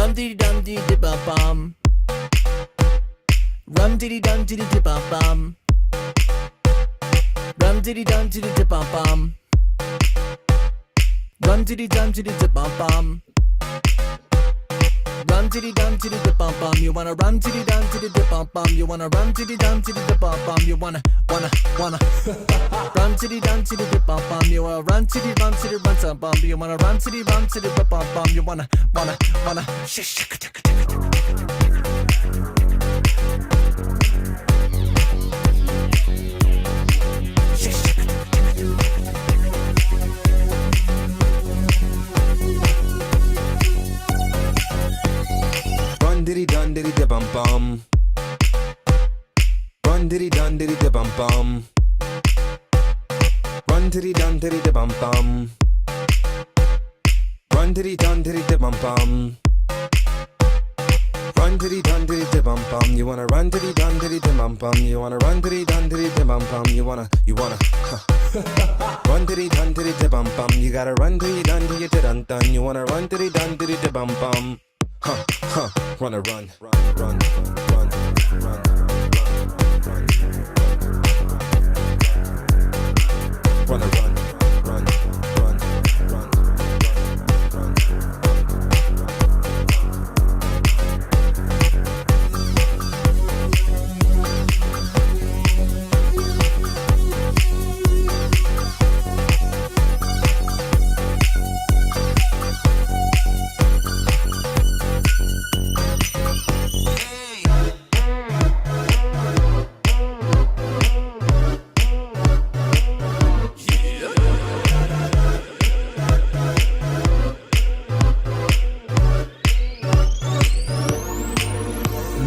Rum diddy dum diddy dip bum bum. Rum diddy dum diddy dip bum bum. Rum diddy dum diddy dip bum bum. Rum diddy dum diddy dip bum bum. Rum diddy dum diddy dip bum bum. You wanna rum diddy dum diddy dip bum bum. You wanna rum diddy dum diddy dip bum bum. You wanna rum diddy dum diddy dip bum bum. You wanna run diddy rum diddy run some bum. You wanna run diddy rum diddy dip bum bum. You wanna Run diddy dun diddy dip bum bum. Run diddy dun diddy dip bum bum. Run diddy dun diddy dip bum bum. Run diddy dun diddy dip bum bum. Run diddy dun diddy dip bum bum. You wanna run diddy dun diddy dip bum bum. You wanna run diddy dun diddy dip bum bum. You wanna run diddy dun diddy dip bum bum. You gotta run diddy dun diddy dun dun. You wanna run diddy dun diddy dip bum bum. Wanna run. Wanna run.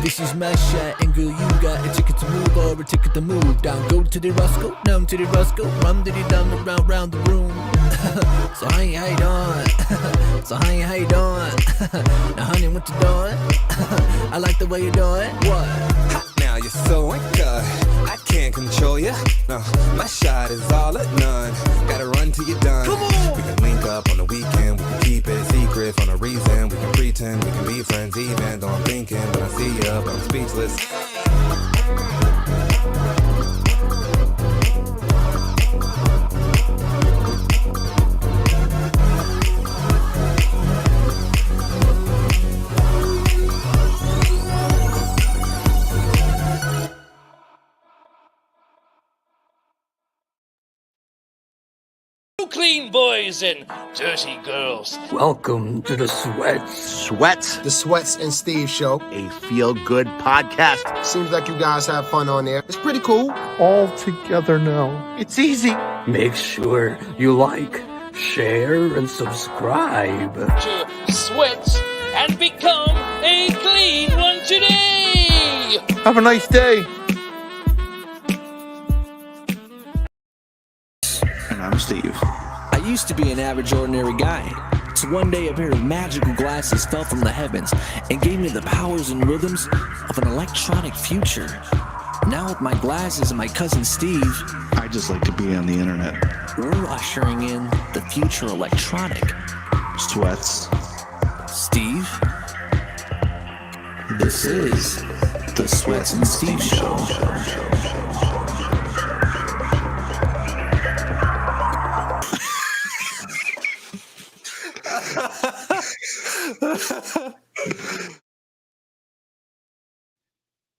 This is my shot, and girl, you got a ticket to move or a ticket to move down. Go to the Roscoe, down to the Roscoe, rum diddy dum round the room. So how you doing? So how you doing? Now honey, what you doing? I like the way you do it. What? Hot now, you're so good. I can't control you. No, my shot is all or none. Gotta run till you're done. Come on. We can link up on the weekend. We can keep it secret for no reason. We can pretend we can be friends even though I'm thinking when I see you, but I'm speechless. Clean boys and dirty girls. Welcome to the SWETZ. SWETZ, The SWETZ and Steve Show. a feel-good podcast. Seems like you guys have fun on there. It's pretty cool. All together now. It's easy. Make sure you like, share, and subscribe. To SWETZ and become a clean one today. Have a nice day. And I'm Steve. I used to be an average, ordinary guy. So one day a pair of magical glasses fell from the heavens and gave me the powers and rhythms of an electronic future. Now with my glasses and my cousin Steve, I just like to be on the internet. we're ushering in the future electronic. SWETZ. Steve, this is the SWETZ and Steve Show.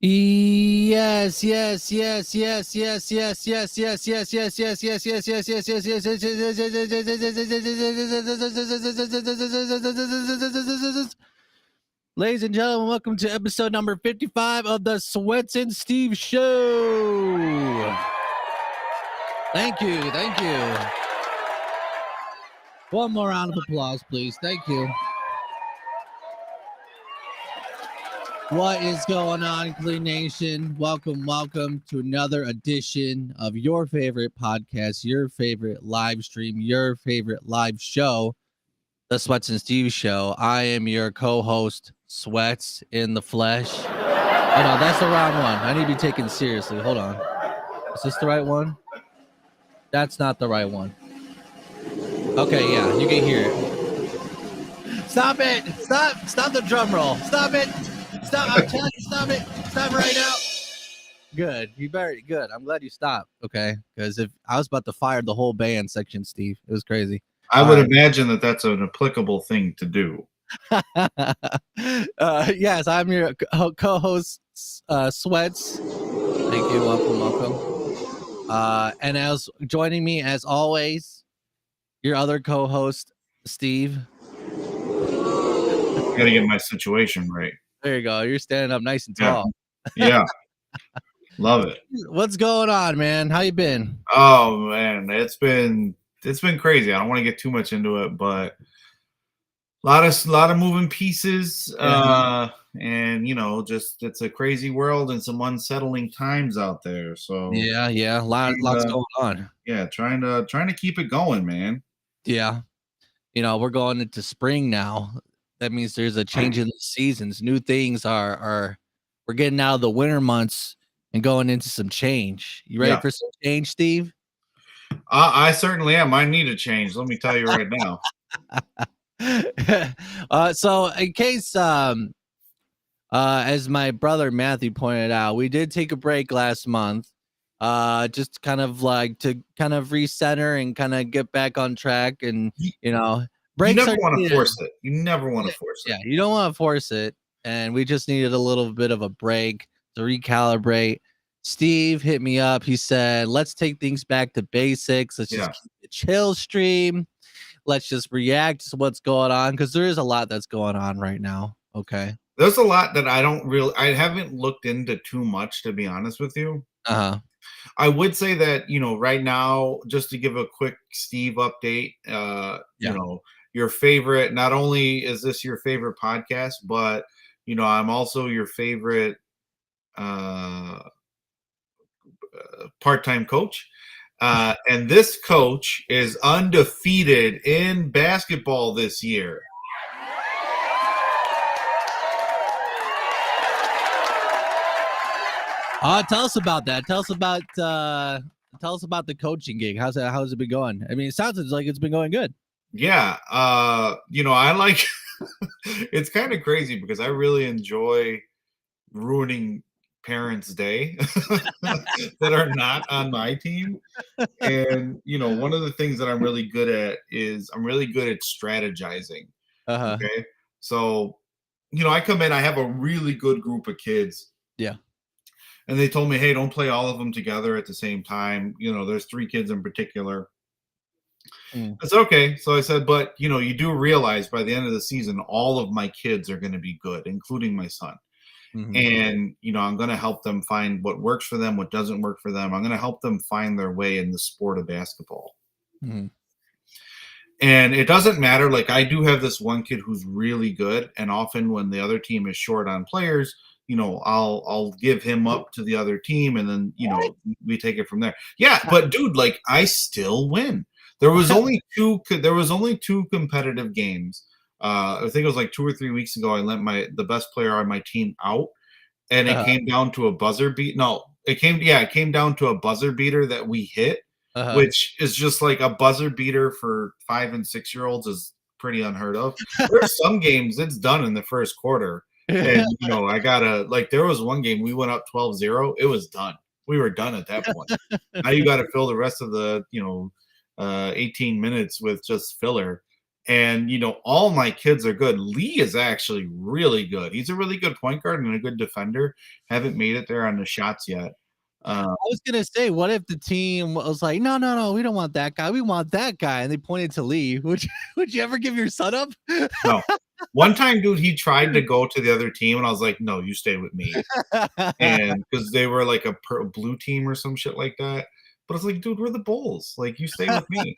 Yes, yes, yes, yes, yes, yes, yes, yes, yes, yes, yes, yes, yes, yes, yes, yes, yes, yes. Ladies and gentlemen, welcome to episode number 55 of the SWETZ and Steve Show. Thank you, thank you. One more round of applause, please. Thank you. What is going on, Clean Nation? Welcome to another edition of your favorite podcast, your favorite live stream, your favorite live show, the SWETZ and Steve Show. I am your co-host, SWETZ in the flesh. Oh no, that's the wrong one. I need to be taken seriously. Hold on. Is this the right one? That's not the right one. Okay, yeah, you can hear it. Stop it. Stop the drum roll. Stop it. Stop. I'm telling you, stop it. Stop right now. Good. You better. Good. I'm glad you stopped. Okay. Because if I was about to fire the whole band section, Steve, it was crazy. I would imagine that that's an applicable thing to do. Yes, I'm your co-host, SWETZ. Thank you. Welcome. And as joining me as always, your other co-host, Steve. Got to get my situation right. There you go. You're standing up nice and tall. Yeah. Love it. What's going on, man? How you been? Oh man, it's been crazy. I don't want to get too much into it, but a lot of moving pieces. And just it's a crazy world and some unsettling times out there. So yeah, lots going on. Yeah, trying to keep it going, man. Yeah. We're going into spring now. That means there's a change in the seasons. New things we're getting out of the winter months and going into some change. You ready for some change, Steve? I certainly am. I need a change. Let me tell you right now. So in case, as my brother Matthew pointed out, we did take a break last month, just kind of like to kind of recenter and kind of get back on track. And breaks you never want to force it. You never want to force it. Yeah, you don't want to force it. And we just needed a little bit of a break to recalibrate. Steve hit me up. He said, let's take things back to basics. Let's just keep the chill stream. Let's just react to what's going on, because there is a lot that's going on right now. Okay. There's a lot that I haven't looked into too much, to be honest with you. I would say that, right now, just to give a quick Steve update, your favorite, not only is this your favorite podcast, but, I'm also your favorite part-time coach. And this coach is undefeated in basketball this year. Tell us about that. Tell us about the coaching gig. How's it been going? I mean, it sounds like it's been going good. Yeah. I like it's kind of crazy because I really enjoy ruining parents' day that are not on my team. And one of the things that I'm really good at is I'm really good at strategizing. Okay. So, I come in, I have a really good group of kids. Yeah. And they told me, hey, don't play all of them together at the same time. There's 3 kids in particular. It's okay. So I said, but you do realize by the end of the season, all of my kids are going to be good, including my son. And, I'm going to help them find what works for them, what doesn't work for them. I'm going to help them find their way in the sport of basketball. And it doesn't matter. Like, I do have this one kid who's really good. And often when the other team is short on players, I'll give him up to the other team, and then, we take it from there. Yeah. But dude, like, I still win. There was only 2 competitive games. I think it was like 2 or 3 weeks ago. I lent the best player on my team out, and it came down to a buzzer beat. No, it came down to a buzzer beater that we hit, which is just like a buzzer beater for 5 and 6 year olds is pretty unheard of. There's some games it's done in the first quarter. And I gotta, like, there was one game we went up 12-0. It was done. We were done at that point. Now you got to fill the rest of the 18 minutes with just filler. And all my kids are good. Lee is actually really good. He's a really good point guard and a good defender. Haven't made it there on the shots yet. I was gonna say, what if the team was like, no, we don't want that guy. We want that guy, and they pointed to Lee. Would you ever give your son up? No. One time, dude, he tried to go to the other team, and I was like, no, you stay with me. And because they were like a blue team or some shit like that. But it's like, dude, we're the Bulls. Like, you stay with me.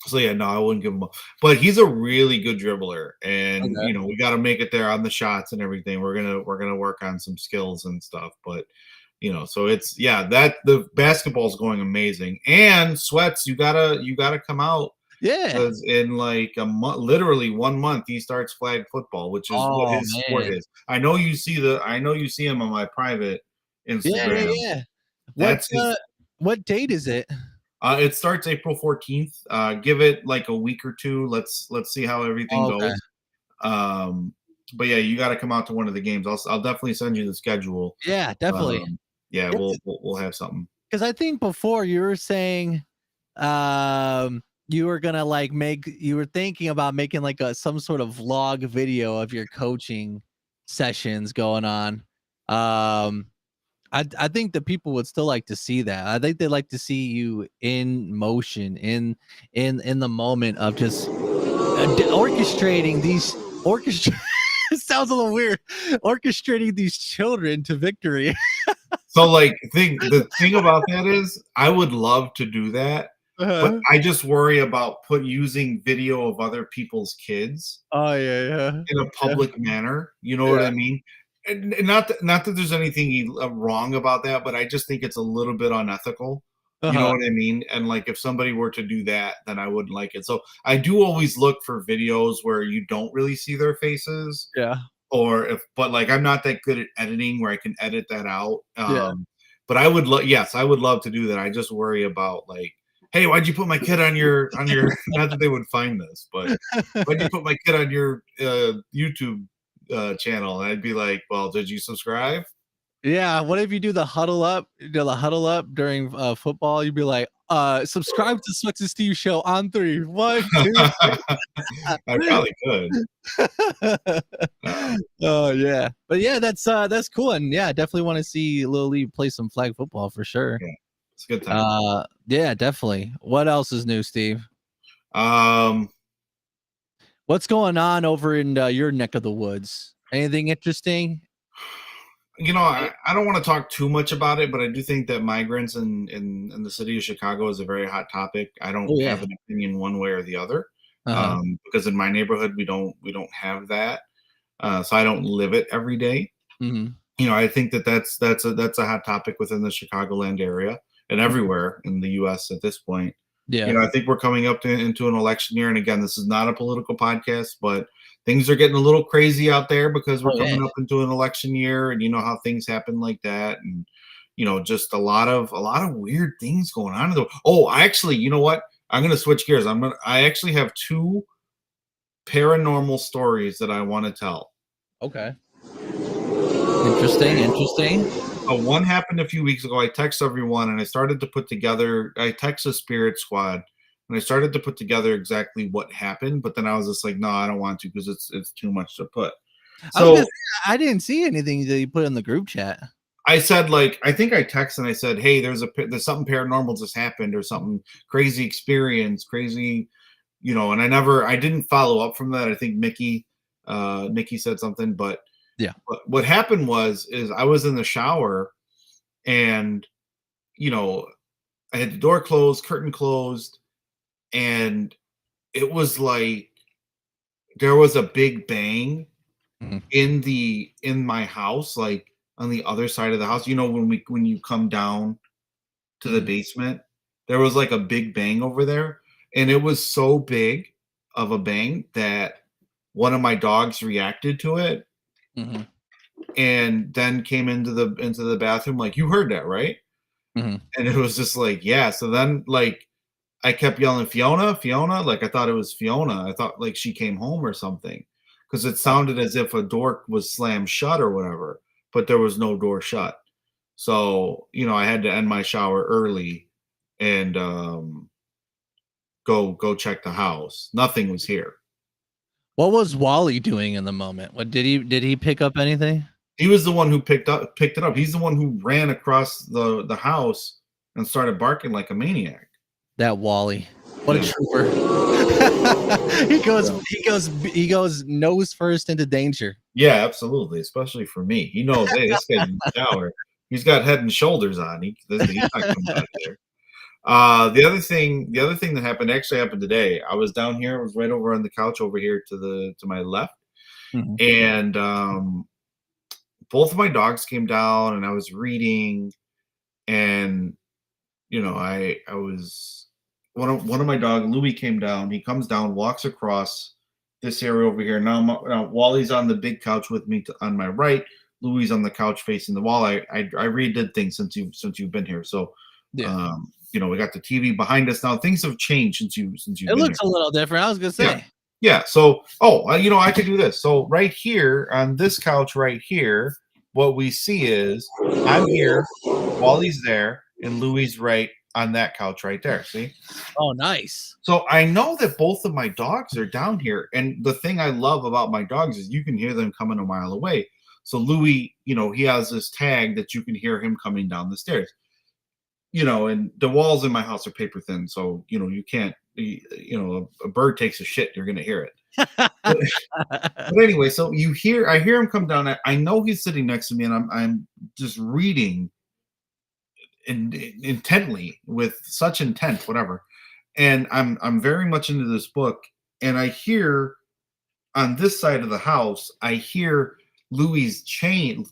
So yeah, no, I wouldn't give him up. But he's a really good dribbler, and we got to make it there on the shots and everything. We're gonna work on some skills and stuff. But so it's that the basketball's going amazing. And SWETZ, you gotta come out. Yeah, because in like a month, literally 1 month, he starts flag football, which is what his sport is. I know you see him on my private Instagram. Yeah. What date is it? It starts April 14th. Give it like a week or two. Let's see how everything Okay. goes. But yeah, you got to come out to one of the games. I'll definitely send you the schedule. Yeah, definitely. Yeah, we'll have something. Because I think before you were saying, you were gonna you were thinking about making like some sort of vlog video of your coaching sessions going on. I think the people would still like to see that. I think they'd like to see you in motion, in the moment of just orchestrating these It sounds a little weird. Orchestrating these children to victory. So like the thing about that is I would love to do that, but I just worry about using video of other people's kids Oh yeah. in a public manner. You know what I mean? And not that there's anything wrong about that, but I just think it's a little bit unethical. You know what I mean? And like if somebody were to do that, then I wouldn't like it. So I do always look for videos where you don't really see their faces. Yeah. But like I'm not that good at editing where I can edit that out. Yeah. But I would I would love to do that. I just worry about like, hey, why'd you put my kid on your not that they would find this, but why'd you put my kid on your YouTube channel? And I'd be like, well, did you subscribe? Yeah, what if you do the huddle up? The huddle up during football. You'd be like, subscribe to SWETZ and Steve show on 3. 1, 2. I probably could. Oh yeah, but yeah, that's cool, and yeah, I definitely want to see Lil Lee play some flag football for sure. Yeah, it's a good time. Yeah, definitely. What else is new, Steve? What's going on over in your neck of the woods? Anything interesting? You know, I don't want to talk too much about it, but I do think that migrants in the city of Chicago is a very hot topic. I don't have an opinion one way or the other, because in my neighborhood we don't have that, so I don't live it every day. Mm-hmm. You know, I think that's a hot topic within the Chicagoland area and everywhere in the U.S. at this point. Yeah, you know, I think we're coming up into an election year, and again, this is not a political podcast, but things are getting a little crazy out there because we're coming up into an election year, and you know how things happen like that, and you know, just a lot of weird things going on. I actually, you know what? I'm gonna switch gears. I actually have 2 paranormal stories that I want to tell. Okay. Interesting. One happened a few weeks ago. I texted everyone, and I started to put together. I texted Spirit Squad, and I started to put together exactly what happened. But then I was just like, no, I don't want to because it's too much to put. So I didn't see anything that you put in the group chat. I said, like, I think I texted and I said, hey, there's something paranormal just happened or something crazy experience, crazy, you know. And I didn't follow up from that. I think Mickey said something, but. Yeah. What happened is I was in the shower and, you know, I had the door closed, curtain closed, and it was like there was a big bang in my house, like on the other side of the house. You know, when you come down to the basement, there was like a big bang over there, and it was so big of a bang that one of my dogs reacted to it. Mm-hmm. And then came into the bathroom like, you heard that, right? Mm-hmm. And it was just like, yeah. So then like I kept yelling, Fiona, like I thought it was Fiona. I thought like she came home or something because it sounded as if a door was slammed shut or whatever, but there was no door shut. So, you know, I had to end my shower early and go check the house. Nothing was here. What was Wally doing in the moment? What did he pick up anything? He was the one who picked it up. He's the one who ran across the house and started barking like a maniac. That Wally. What a trooper. he goes nose first into danger. Yeah, absolutely. Especially for me. He knows, hey, this guy's in the shower. He's got head and shoulders on. He's not coming back there. The other thing that happened today. I was down here. I was right over on the couch over here to my left, and both of my dogs came down, and I was reading, and you know, I was one of my dog Louis came down. He comes down, walks across this area over here. Now Wally's on the big couch with me on my right. Louis on the couch facing the wall. I redid things since you've been here, so. Yeah. we got the TV behind us now. Things have changed since you've It been looks here. a little different. I was gonna say. Yeah. So, I could do this. So right here on this couch right here, what we see is I'm here, Wally's there, and Louie's right on that couch right there. See? Oh, nice. So I know that both of my dogs are down here. And the thing I love about my dogs is you can hear them coming a mile away. So Louie, he has this tag that you can hear him coming down the stairs. And the walls in my house are paper thin. So, you can't, a bird takes a shit, you're going to hear it. But anyway, so I hear him come down. I know he's sitting next to me, and I'm just reading intently with such intent, whatever. And I'm very much into this book, and I hear on this side of the house, I hear Louie's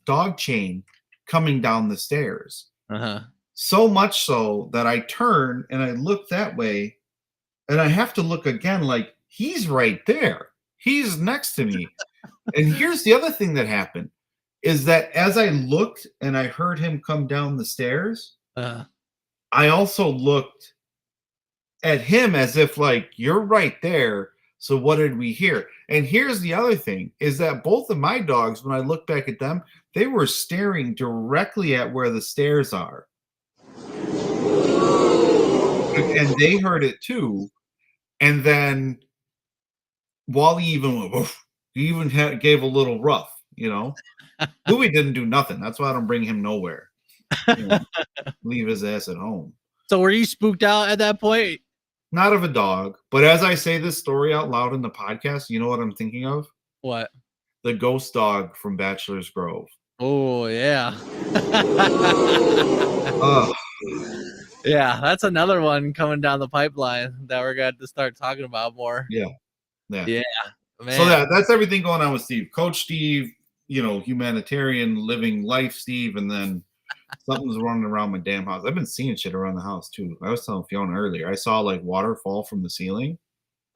dog chain coming down the stairs. So much so that I turn and I look that way, and I have to look again, like he's right there. He's next to me. And here's the other thing that happened is that as I looked and I heard him come down the stairs, I also looked at him as if like, you're right there. So what did we hear? And here's the other thing is that both of my dogs, when I look back at them, they were staring directly at where the stairs are. And they heard it too. And then Wally even went, oof. He even gave a little rough, Louis didn't do nothing. That's why I don't bring him nowhere. Leave his ass at home. So were you spooked out at that point? Not of a dog, but as I say this story out loud in the podcast, you know what I'm thinking of? What? The ghost dog from Bachelor's Grove. Oh, yeah. Oh. Yeah, that's another one coming down the pipeline that we're going to start talking about more. Yeah. Man. So that's everything going on with Steve. Coach Steve, humanitarian living life Steve, and then something's running around my damn house. I've been seeing shit around the house too. I was telling Fiona earlier, I saw like water fall from the ceiling.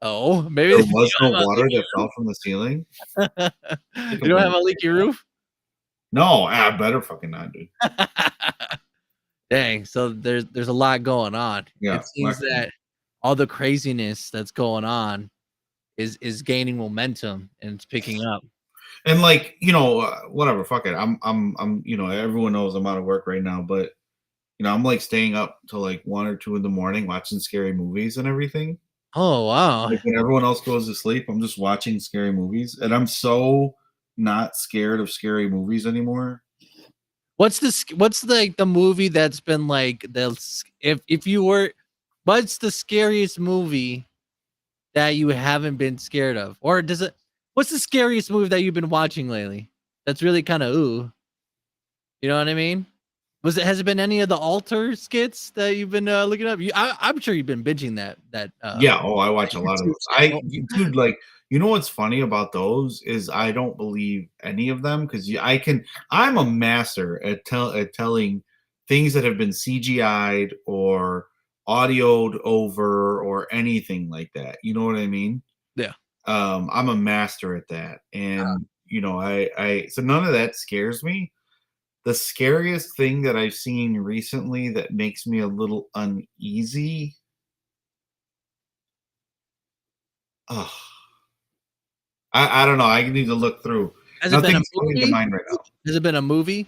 Oh, maybe there was no water that fell from the ceiling. You don't have a leaky roof? No, I better fucking not, dude. Dang, so there's a lot going on. Yeah, it seems that all the craziness that's going on is gaining momentum and it's picking up. And like, whatever, fuck it. I'm everyone knows I'm out of work right now, but I'm like staying up till like 1 or 2 in the morning watching scary movies and everything. Oh wow. Like when everyone else goes to sleep, I'm just watching scary movies, and I'm so not scared of scary movies anymore. What's like the movie that's been like what's the scariest movie that you haven't been scared of? Or what's the scariest movie that you've been watching lately? That's really kind of ooh. You know what I mean? Has it been any of the Alter skits that you've been looking up? I'm sure you've been binging that. Yeah. Oh, I watch a lot of those. Dude, like, what's funny about those is I don't believe any of them because I'm a master at telling things that have been CGI'd or audioed over or anything like that. You know what I mean? Yeah. I'm a master at that, and so none of that scares me. The scariest thing that I've seen recently that makes me a little uneasy. Oh, I don't know. I need to look through. Nothing's coming to mind right now. Has it been a movie?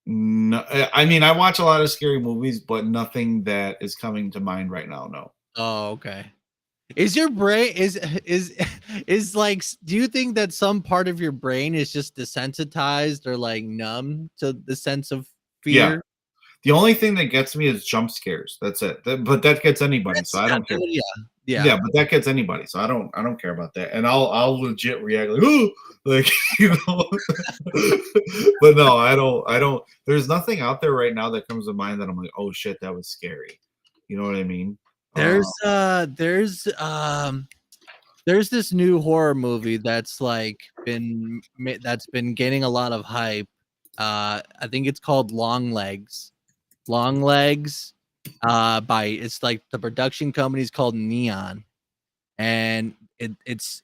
No, I mean I watch a lot of scary movies, but nothing that is coming to mind right now. No. Oh, okay. Is your brain is like, do you think that some part of your brain is just desensitized or like numb to the sense of fear? Yeah. The only thing that gets me is jump scares. That's it. But that gets anybody, so I don't care. Yeah, but that gets anybody, so I don't care about that. And I'll legit react like, ooh, like But no, I don't. There's nothing out there right now that comes to mind that I'm like, oh shit, that was scary. You know what I mean? There's this new horror movie that's been gaining a lot of hype. I think it's called Long Legs. It's like the production company's called Neon, and it's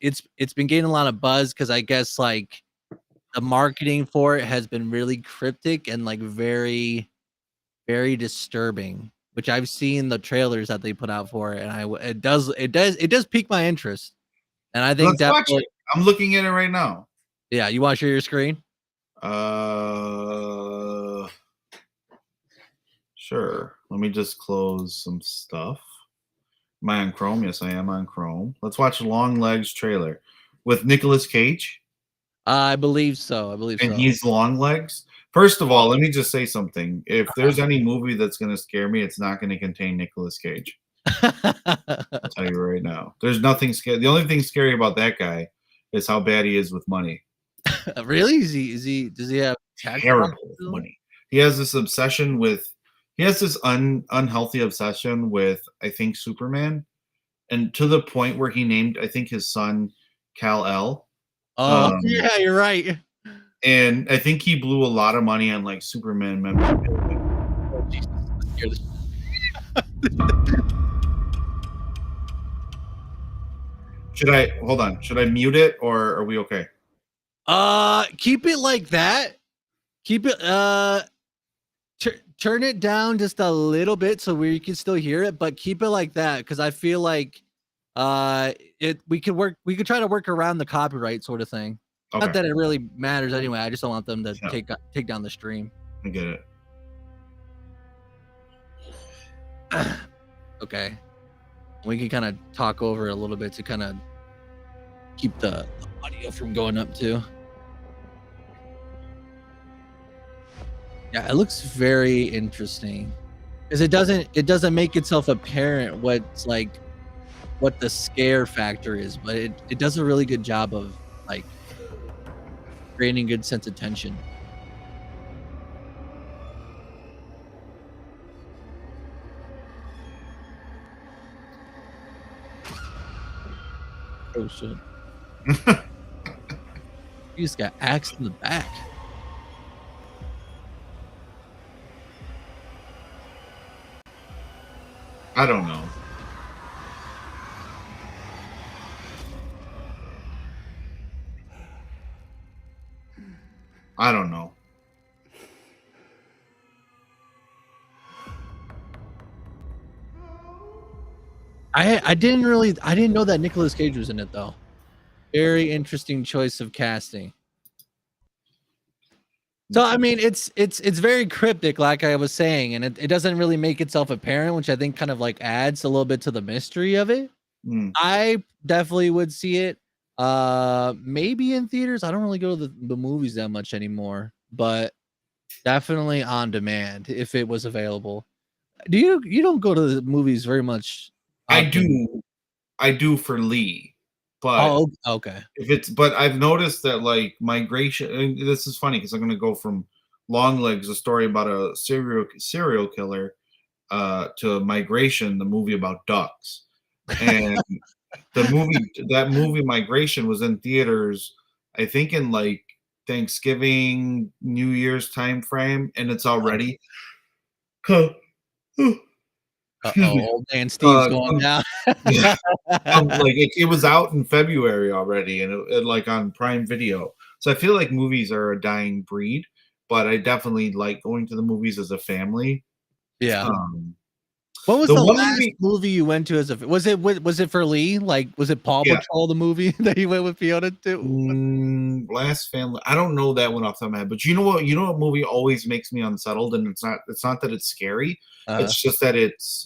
been getting a lot of buzz because I guess like the marketing for it has been really cryptic and like very very disturbing, which I've seen the trailers that they put out for it, and it does pique my interest. And I think Let's watch definitely, it. I'm looking at it right now. yeah, you want to share your screen? Sure. Let me just close some stuff. Am I on Chrome? Yes, I am on Chrome. Let's watch Long Legs trailer with Nicolas Cage, I believe so. I believe and so. he's Long Legs. First of all, let me just say something. If there's any movie that's going to scare me, it's not going to contain Nicolas Cage. I'll tell you right now. There's nothing scary. The only thing scary about that guy is how bad he is with money. Really? Does he have tax Terrible problems with still? money. He has this obsession with. He has this unhealthy obsession with, I think, Superman, and to the point where he named, I think, his son Kal-El. Oh, yeah, you're right. And I think he blew a lot of money on like Superman memorabilia. Oh, Jesus. Let's hear this. Should I hold on? Should I mute it or are we okay? Keep it like that. Keep it turn it down just a little bit so we can still hear it, but keep it like that because I feel like we could try to work around the copyright sort of thing. Okay. Not that it really matters anyway. I just don't want them to Yeah. take down the stream. I get it. Okay. We can kind of talk over it a little bit to kind of keep the audio from going up too. Yeah, it looks very interesting because it doesn't make itself apparent what the scare factor is, but it does a really good job of like creating good sense of tension. Oh shit. You just got axed in the back. I don't know. I don't know. I didn't know that Nicolas Cage was in it though. Very interesting choice of casting. So I mean it's very cryptic, like I was saying, and it doesn't really make itself apparent, which I think kind of like adds a little bit to the mystery of it. I definitely would see it. Maybe in theaters. I don't really go to the movies that much anymore, but definitely on demand if it was available. You don't go to the movies very much? Often. I do for Lee, but Oh, okay. but I've noticed that like migration. And this is funny because I'm going to go from Long Legs, a story about a serial killer, to Migration, the movie about ducks, and that movie Migration was in theaters, I think in like Thanksgiving, New Year's time frame, and it's already. Excuse me. Old man Steve's going down. Yeah. Like it was out in February already, and it like on Prime Video. So I feel like movies are a dying breed, but I definitely like going to the movies as a family. Yeah. What was the one last movie you went to as a? Was it for Lee? Like, was it Paw Patrol the movie that he went with Fiona to? Last family. I don't know that one off the top of my head, but you know what? You know what movie always makes me unsettled, and it's not that it's scary. It's just that it's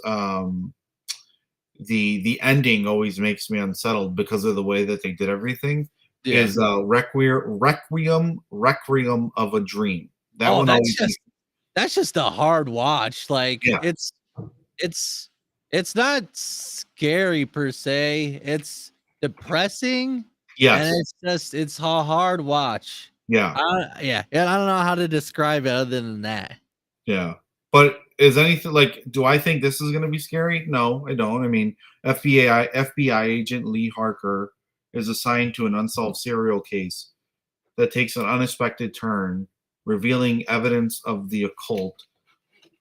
the ending always makes me unsettled because of the way that they did everything. Yeah. Is Requiem of a Dream. That one that's just a hard watch. Like it's not scary per se. It's depressing. Yes. And it's a hard watch. Yeah. And I don't know how to describe it other than that. Yeah. But is anything like, do I think this is going to be scary? No, I don't. I mean, FBI agent Lee Harker is assigned to an unsolved serial case that takes an unexpected turn, revealing evidence of the occult.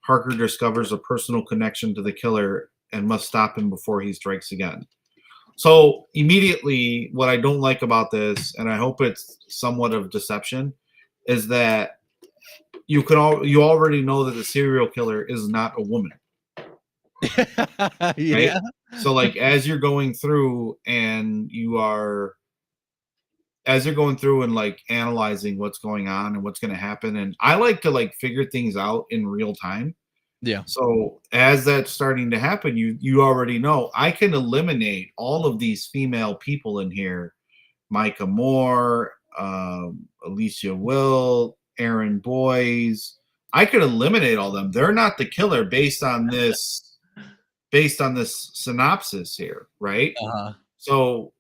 Harker discovers a personal connection to the killer and must stop him before he strikes again. So immediately, what I don't like about this, and I hope it's somewhat of deception, is that you already know that the serial killer is not a woman. Yeah. Right? So like as you're going through and like analyzing what's going on and what's going to happen, and I like to like figure things out in real time. Yeah. So as that's starting to happen, you already know I can eliminate all of these female people in here: Micah Moore, Alicia Will, Aaron Boys. I could eliminate all them. They're not the killer based on this synopsis here, right? Uh-huh. So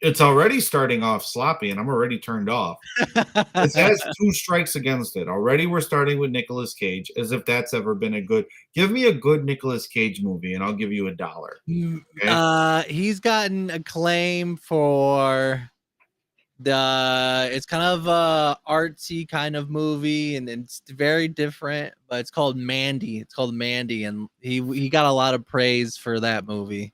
it's already starting off sloppy, and I'm already turned off. It has 2 strikes against it. Already we're starting with Nicolas Cage, as if that's ever been a good. Give me a good Nicolas Cage movie, and I'll give you $1. Okay? He's gotten acclaim for it's kind of a artsy kind of movie, and it's very different, but it's called Mandy. It's called Mandy, and he got a lot of praise for that movie.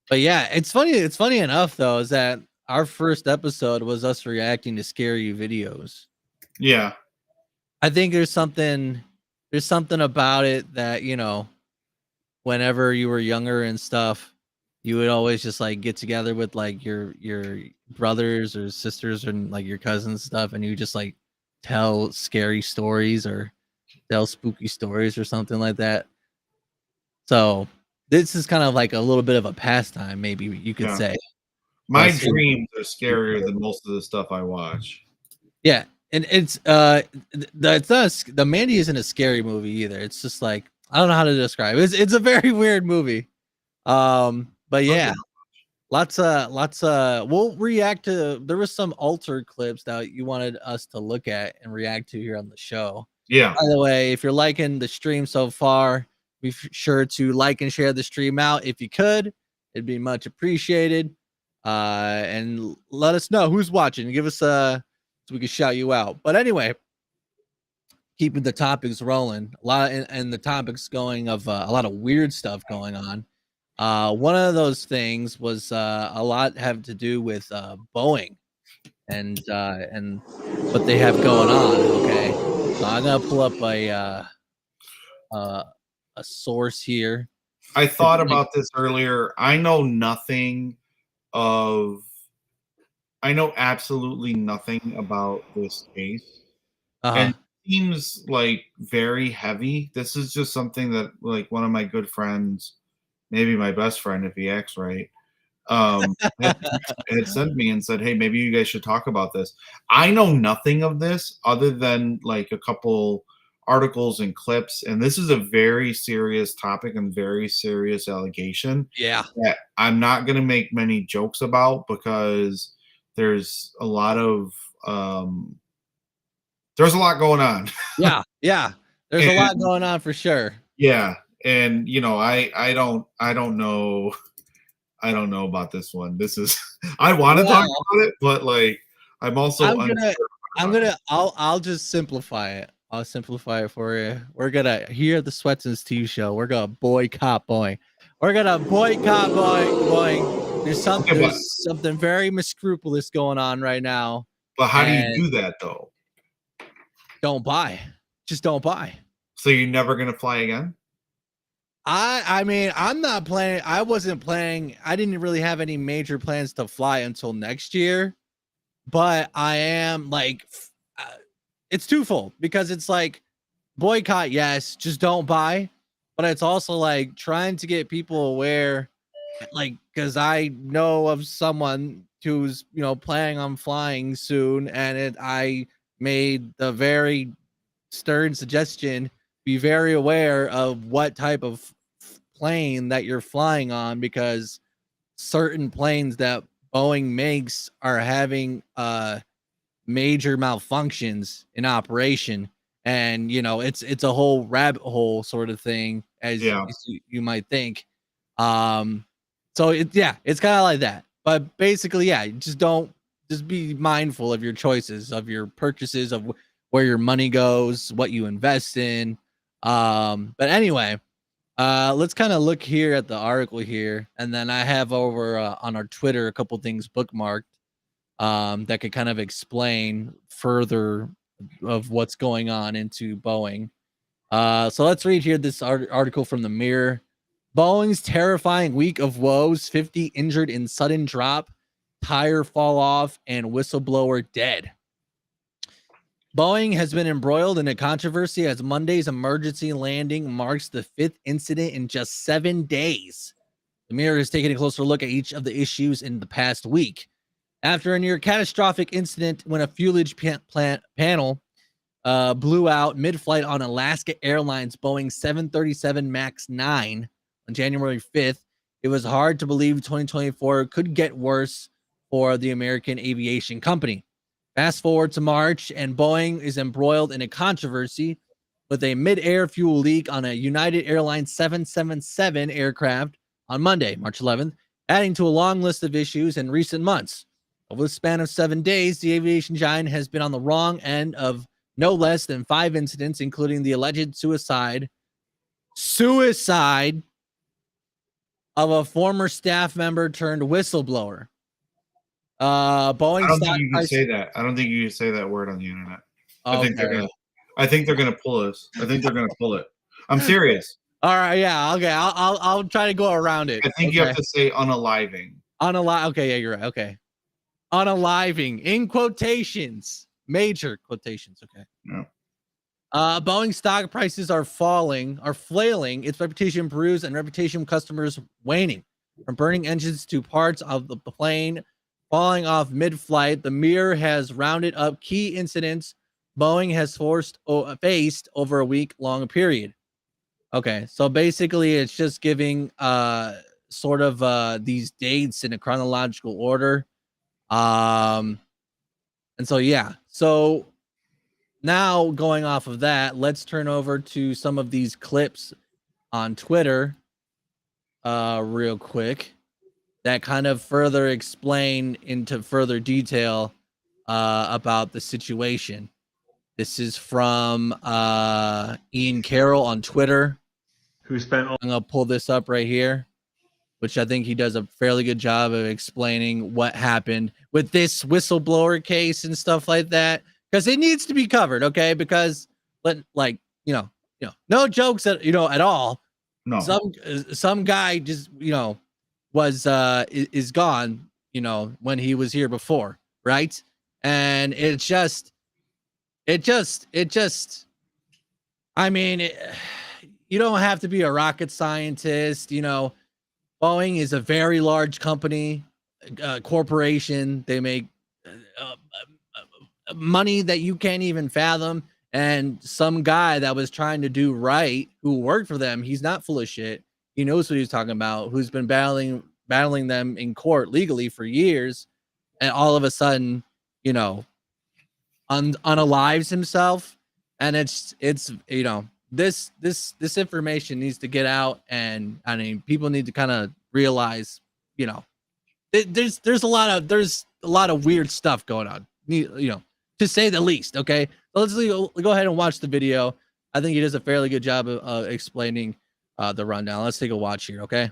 But yeah, it's funny enough though, is that our first episode was us reacting to scary videos. Yeah. I think there's something about it that, you know, whenever you were younger and stuff, you would always just like get together with like your brothers or sisters and like your cousins and stuff, and you just like tell scary stories or tell spooky stories or something like that. So this is kind of like a little bit of a pastime, maybe you could say. My dreams are scarier than most of the stuff I watch. Yeah, and it's the Mandy isn't a scary movie either. It's just like, I don't know how to describe it. It's a very weird movie. But yeah, lots of we'll react to. There was some altered clips that you wanted us to look at and react to here on the show. Yeah. By the way, if you're liking the stream so far, be sure to like and share the stream out if you could. It'd be much appreciated. And let us know who's watching. Give us so we can shout you out. But anyway, keeping the topics rolling, a lot and the topics going of a lot of weird stuff going on. One of those things was a lot have to do with Boeing and what they have going on. Okay, so I'm gonna pull up a source here. I thought about this earlier. I know absolutely nothing about this case. And it seems like very heavy. This is just something that like one of my good friends, maybe my best friend if he acts right, had sent me and said, hey, maybe you guys should talk about this. I know nothing of this other than like a couple articles and clips, and this is a very serious topic and very serious allegation. Yeah, that I'm not going to make many jokes about because there's a lot going on. yeah, there's a lot going on for sure. Yeah, and you know, I don't know about this one. This is I want to talk about it, but like I'll just simplify it. I'll simplify it for you. We're gonna here at the SWETZ and Steve show. We're gonna boycott Boeing. We're gonna boycott Boeing. There's something very unscrupulous going on right now. But how do you do that though? Don't buy. Just don't buy. So you're never gonna fly again? I mean, I'm not planning. I wasn't planning. I didn't really have any major plans to fly until next year. But I am like, it's twofold because it's like boycott, yes, just don't buy. But it's also like trying to get people aware, like, because I know of someone who's, you know, planning on flying soon, and I made the very stern suggestion: be very aware of what type of plane that you're flying on, because certain planes that Boeing makes are having major malfunctions in operation, and you know it's a whole rabbit hole sort of thing, as you might think. So it's kind of like that. But basically, just be mindful of your choices, of your purchases, of where your money goes, what you invest in. But anyway, let's kind of look here at the article here, and then I have over on our Twitter a couple things bookmarked that could kind of explain further of what's going on into Boeing. So let's read here this article from the Mirror. Boeing's terrifying week of woes: 50 injured in sudden drop, tire fall off, and whistleblower dead. Boeing has been embroiled in a controversy as Monday's emergency landing marks the 5th incident in just 7 days. The Mirror has taken a closer look at each of the issues in the past week. After a near catastrophic incident when a fuselage panel blew out mid-flight on Alaska Airlines Boeing 737 MAX 9 on January 5th, it was hard to believe 2024 could get worse for the American aviation company. Fast forward to March, and Boeing is embroiled in a controversy with a mid-air fuel leak on a United Airlines 777 aircraft on Monday, March 11th, adding to a long list of issues in recent months. Over the span of 7 days, the aviation giant has been on the wrong end of no less than 5 incidents, including the alleged suicide of a former staff member turned whistleblower. Boeing. I don't think you can say that. I don't think you can say that word on the internet. Okay. I think they're gonna pull us. I think they're gonna pull it. I'm serious. All right, yeah, okay. I'll try to go around it. I think you have to say unaliving. Okay, yeah, you're right. Okay. Unaliving in quotations. Major quotations, okay. Yeah. Boeing stock prices are flailing, its reputation bruised and reputation customers waning. From burning engines to parts of the plane falling off mid-flight, the Mirror has rounded up key incidents Boeing has faced over a week-long period. Okay, so basically it's just giving sort of these dates in a chronological order. And so, yeah. So now going off of that, let's turn over to some of these clips on Twitter real quick that kind of further explain into further detail about the situation. This is from Ian Carroll on Twitter. I'm going to pull this up right here, which I think he does a fairly good job of explaining what happened with this whistleblower case and stuff like that, because it needs to be covered, okay? Because, no jokes at all. No. Some guy just, is gone, when he was here before, right? And you don't have to be a rocket scientist, Boeing is a very large company, corporation. They make money that you can't even fathom. And some guy that was trying to do right, who worked for them, he's not full of shit. He knows what he's talking about, who's been battling them in court legally for years. And all of a sudden, unalives himself. And it's this information needs to get out, and I mean, people need to kind of realize, there's a lot of weird stuff going on, to say the least. Okay, so let's go ahead and watch the video. I think he does a fairly good job of explaining the rundown. Let's take a watch here. Okay,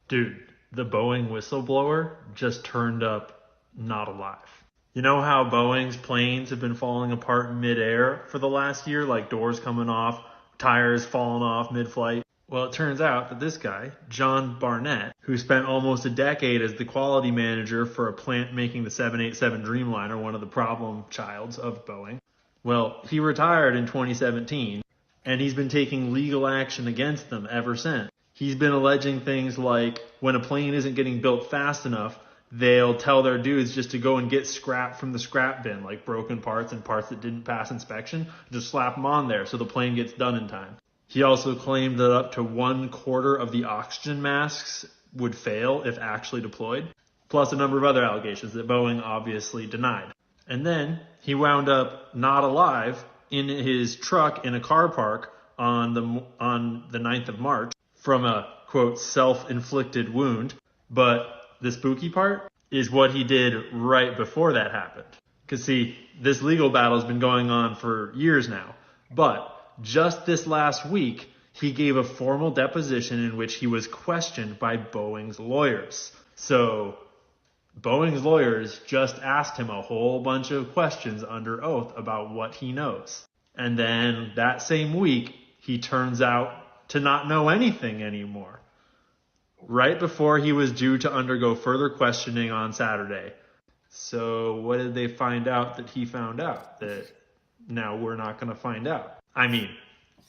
dude, the Boeing whistleblower just turned up not alive. You know how Boeing's planes have been falling apart in midair for the last year, like doors coming off, tires falling off mid-flight? Well, it turns out that this guy, John Barnett, who spent almost a decade as the quality manager for a plant making the 787 Dreamliner, one of the problem childs of Boeing, well, he retired in 2017, and he's been taking legal action against them ever since. He's been alleging things like when a plane isn't getting built fast enough, they'll tell their dudes just to go and get scrap from the scrap bin, like broken parts and parts that didn't pass inspection, just slap them on there so the plane gets done in time. He also claimed that up to 1/4 of the oxygen masks would fail if actually deployed, plus a number of other allegations that Boeing obviously denied. And then he wound up not alive in his truck in a car park on the 9th of March from a, quote, self-inflicted wound. But the spooky part is what he did right before that happened. Because, see, this legal battle has been going on for years now. But just this last week, he gave a formal deposition in which he was questioned by Boeing's lawyers. So Boeing's lawyers just asked him a whole bunch of questions under oath about what he knows. And then that same week, he turns out to not know anything anymore. Right before he was due to undergo further questioning on Saturday. So what did they find out that he found out that now we're not going to find out? I mean,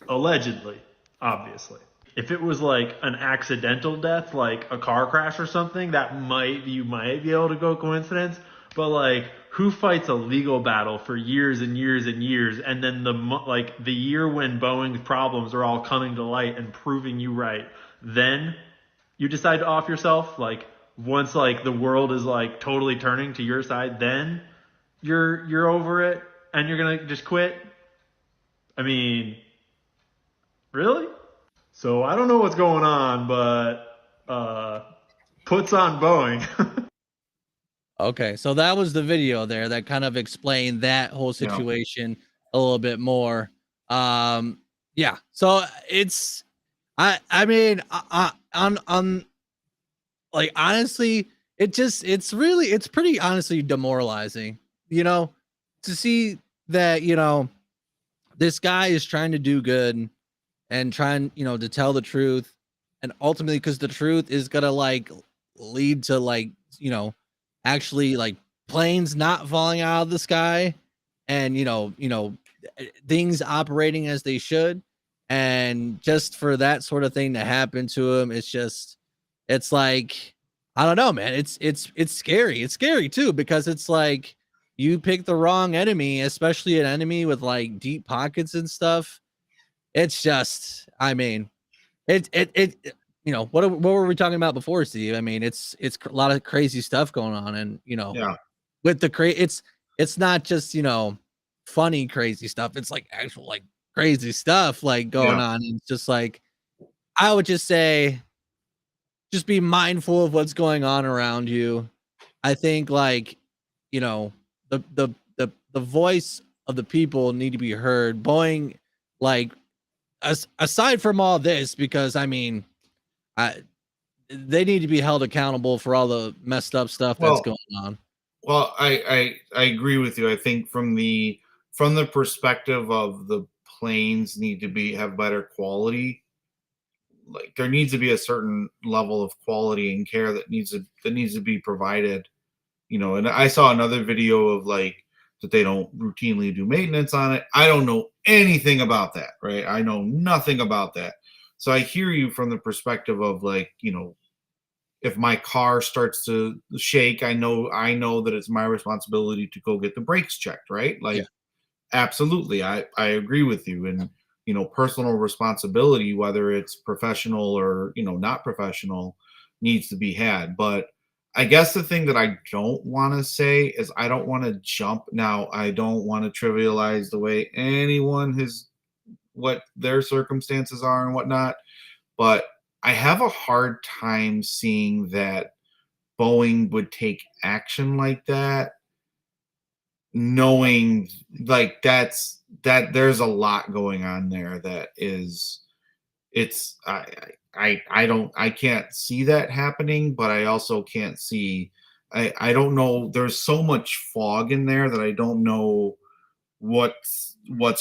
allegedly, obviously. If it was like an accidental death, like a car crash or something, you might be able to go coincidence. But like, who fights a legal battle for years and years and years, and then the year when Boeing's problems are all coming to light and proving you right, then you decide to off yourself? Like, once like the world is like totally turning to your side, then you're over it and you're gonna just quit? I mean, really? So I don't know what's going on, but puts on Boeing. Okay, so that was the video there that kind of explained that whole situation a little bit more. Yeah. So it's, I mean, on like, honestly, it's pretty honestly demoralizing, to see that, this guy is trying to do good and trying, to tell the truth, and ultimately, because the truth is gonna like lead to like, actually like planes not falling out of the sky, and things operating as they should. And just for that sort of thing to happen to him, it's like, I don't know, man. It's scary. It's scary too, because it's like you pick the wrong enemy, especially an enemy with like deep pockets and stuff. It's just, I mean, what were we talking about before, Steve? I mean, it's a lot of crazy stuff going on, and with the it's not just funny crazy stuff. It's like actual like crazy stuff like going on. And it's just like, I would just say, just be mindful of what's going on around you. I think like, the voice of the people need to be heard. Boeing, like, aside from all this, because I mean, they need to be held accountable for all the messed up stuff that's going on. Well, I agree with you. I think from the perspective of the planes need to have better quality. Like, there needs to be a certain level of quality and care that needs to be provided. And I saw another video of like that they don't routinely do maintenance on it. I don't know anything about that, right? I know nothing about that. So I hear you from the perspective of like, if my car starts to shake, I know that it's my responsibility to go get the brakes checked, right? Like, absolutely. I agree with you. And, personal responsibility, whether it's professional or, not professional, needs to be had. But I guess the thing that I don't want to say is I don't want to jump. Now, I don't want to trivialize the way anyone what their circumstances are and whatnot, but I have a hard time seeing that Boeing would take action like that, knowing like that there's a lot going on there that is, I can't see that happening, but I also can't see, I don't know. There's so much fog in there that I don't know what's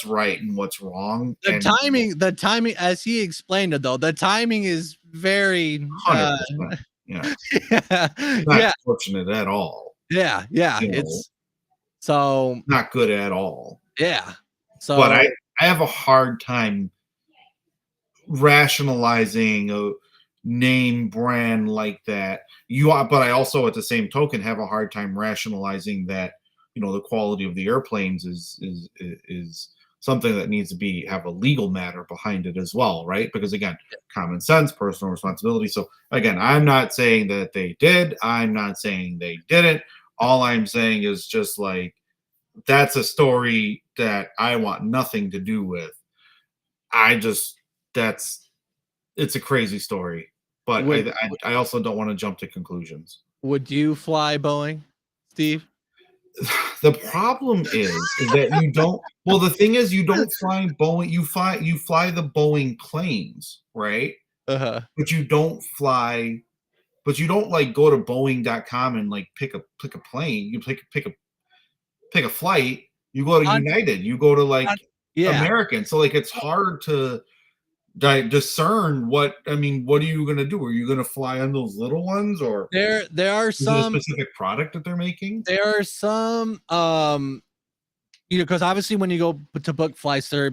right and what's wrong. The timing, as he explained it, though, the timing is very 100%. Not fortunate at all. It's so not good at all. So, but I have a hard time rationalizing a name brand like that. But I also, at the same token, have a hard time rationalizing that the quality of the airplanes is something that needs to have a legal matter behind it as well, right? Because again, common sense, personal responsibility. So again, I'm not saying that they did. I'm not saying they didn't. All I'm saying is just like, that's a story that I want nothing to do with. It's a crazy story, but I also don't want to jump to conclusions. Would you fly Boeing, Steve? The problem is that you don't. Well, the thing is, you don't fly Boeing. You fly the Boeing planes, right? But you don't fly but you don't like go to Boeing.com and like pick a plane. You pick a flight. You go to United. You go to like American. So like it's hard to discern what are you going to do? Are you going to fly on those little ones, or there are some specific product that they're making? There are some because obviously when you go to book flights, there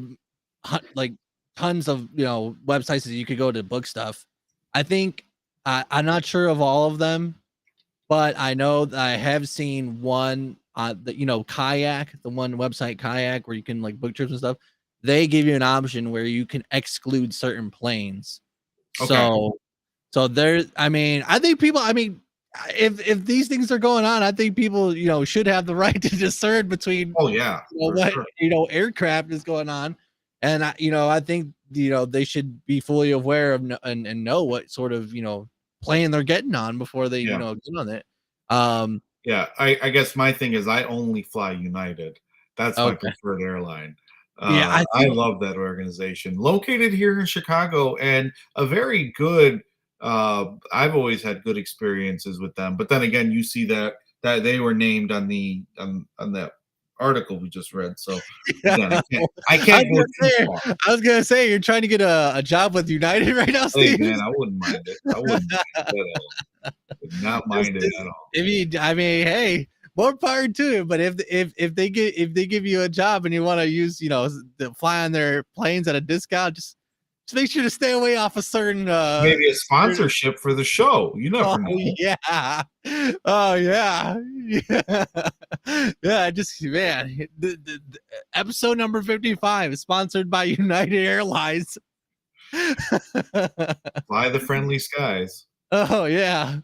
are like tons of websites that you could go to book stuff. I think I'm not sure of all of them, but I know that I have seen one Kayak, the one website Kayak, where you can like book trips and stuff. They give you an option where you can exclude certain planes. Okay. So there, I think people, if these things are going on, I think people, should have the right to discern between, what aircraft is going on. And I think, they should be fully aware of and know what sort of, plane they're getting on before they, get on it. I guess my thing is I only fly United. That's my preferred airline. I love that organization, located here in Chicago, and a very good. I've always had good experiences with them. But then again, you see that they were named on the on that article we just read. So again, I can't go too far. I was gonna say you're trying to get a job with United right now, Steve. Hey man, I wouldn't mind it. I wouldn't mind it at all. Would not mind it at all. Hey, more power to it. But if they give you a job and you want to use to fly on their planes at a discount, just make sure to stay away off a certain maybe a sponsorship for the show. You never know. Yeah. Oh yeah. Yeah. Just man. The episode number 55 is sponsored by United Airlines. Fly the friendly skies. Oh yeah.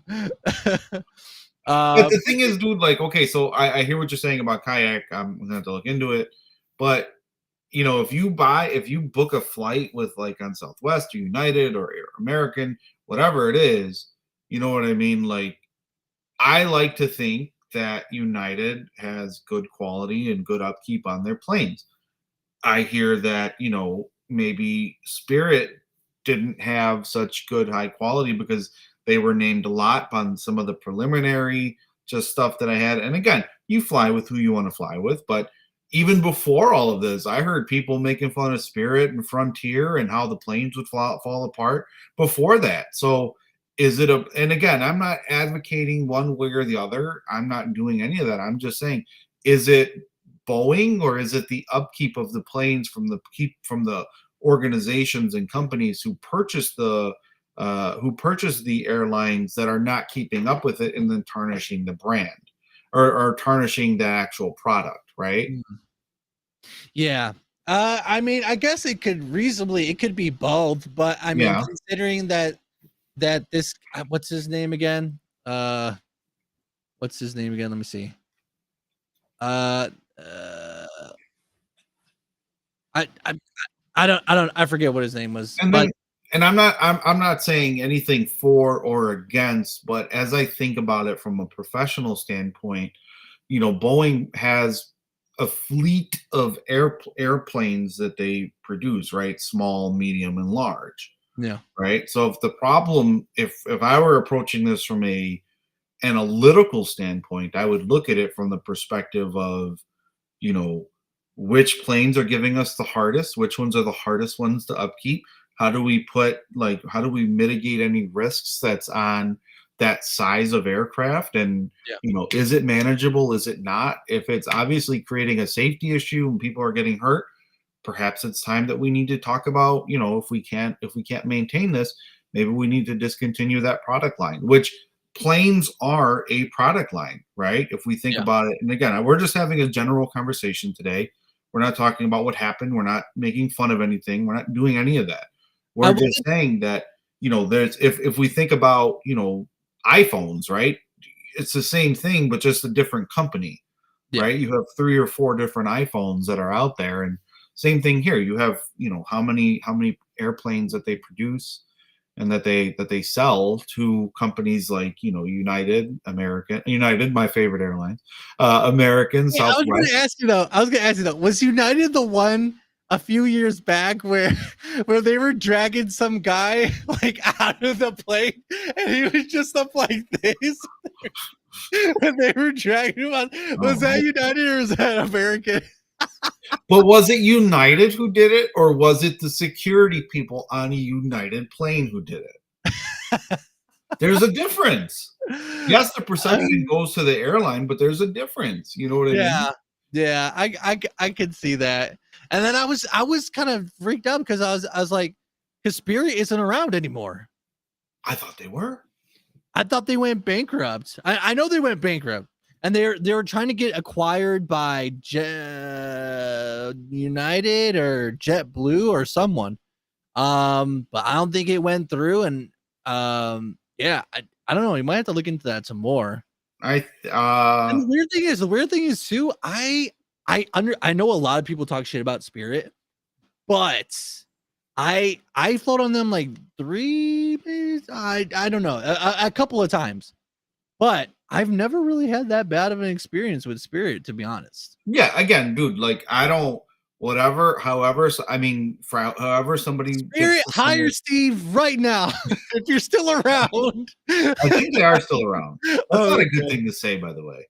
But the thing is, dude, like, okay, so I hear what you're saying about Kayak. I'm gonna have to look into it. But if you book a flight with like on Southwest or United or Air American, whatever it is, you know what I mean? Like, I like to think that United has good quality and good upkeep on their planes. I hear that, maybe Spirit didn't have such good high quality because they were named a lot on some of the preliminary just stuff that I had. And again, you fly with who you want to fly with. But even before all of this, I heard people making fun of Spirit and Frontier and how the planes would fall apart before that. So and again, I'm not advocating one way or the other. I'm not doing any of that. I'm just saying, is it Boeing or is it the upkeep of the planes from the organizations and companies who purchase the airlines that are not keeping up with it and then tarnishing the brand or tarnishing the actual product, right? Yeah. I guess it could be both, but considering that this, what's his name again? Let me see. I forget what his name was. And I'm not saying anything for or against, but as I think about it from a professional standpoint, Boeing has a fleet of airplanes that they produce, right? Small, medium, and large. Yeah. Right. So if I were approaching this from a analytical standpoint, I would look at it from the perspective of, which planes are giving us the hardest, which ones are the hardest ones to upkeep. How do we mitigate any risks that's on that size of aircraft? And, is it manageable? Is it not? If it's obviously creating a safety issue and people are getting hurt, perhaps it's time that we need to talk about, if we can't maintain this, maybe we need to discontinue that product line, which planes are a product line, right? If we think about it. And again, we're just having a general conversation today. We're not talking about what happened. We're not making fun of anything. We're not doing any of that. We're just saying that, there's if we think about, iPhones, right? It's the same thing, but just a different company, right? You have 3 or 4 different iPhones that are out there. And same thing here. You have, how many airplanes that they produce and that they sell to companies like, United, my favorite airline, American, Southwest. I was going to ask you though, was United the one a few years back where they were dragging some guy like out of the plane and he was just up like this and they were dragging him out. Was that United or was that American? But was it United who did it, or was it the security people on a United plane who did it? There's a difference. Yes, the perception goes to the airline, but there's a difference. You know what I mean? Yeah, I could see that. And then I was kind of freaked out because I was like, because Spirit isn't around anymore. I thought they were. I thought they went bankrupt. I know they went bankrupt, and they were trying to get acquired by United or JetBlue or someone. But I don't think it went through. And yeah, I don't know. You might have to look into that some more. And the weird thing is too. I know a lot of people talk shit about Spirit, but I float on them like 3 days. I don't know, a couple of times, but I've never really had that bad of an experience with Spirit, to be honest. Yeah, again, dude, like I don't. Whatever, however, I mean, for however somebody Spirit, hire Steve right now if you're still around. I think they are still around. That's not a good thing to say, by the way.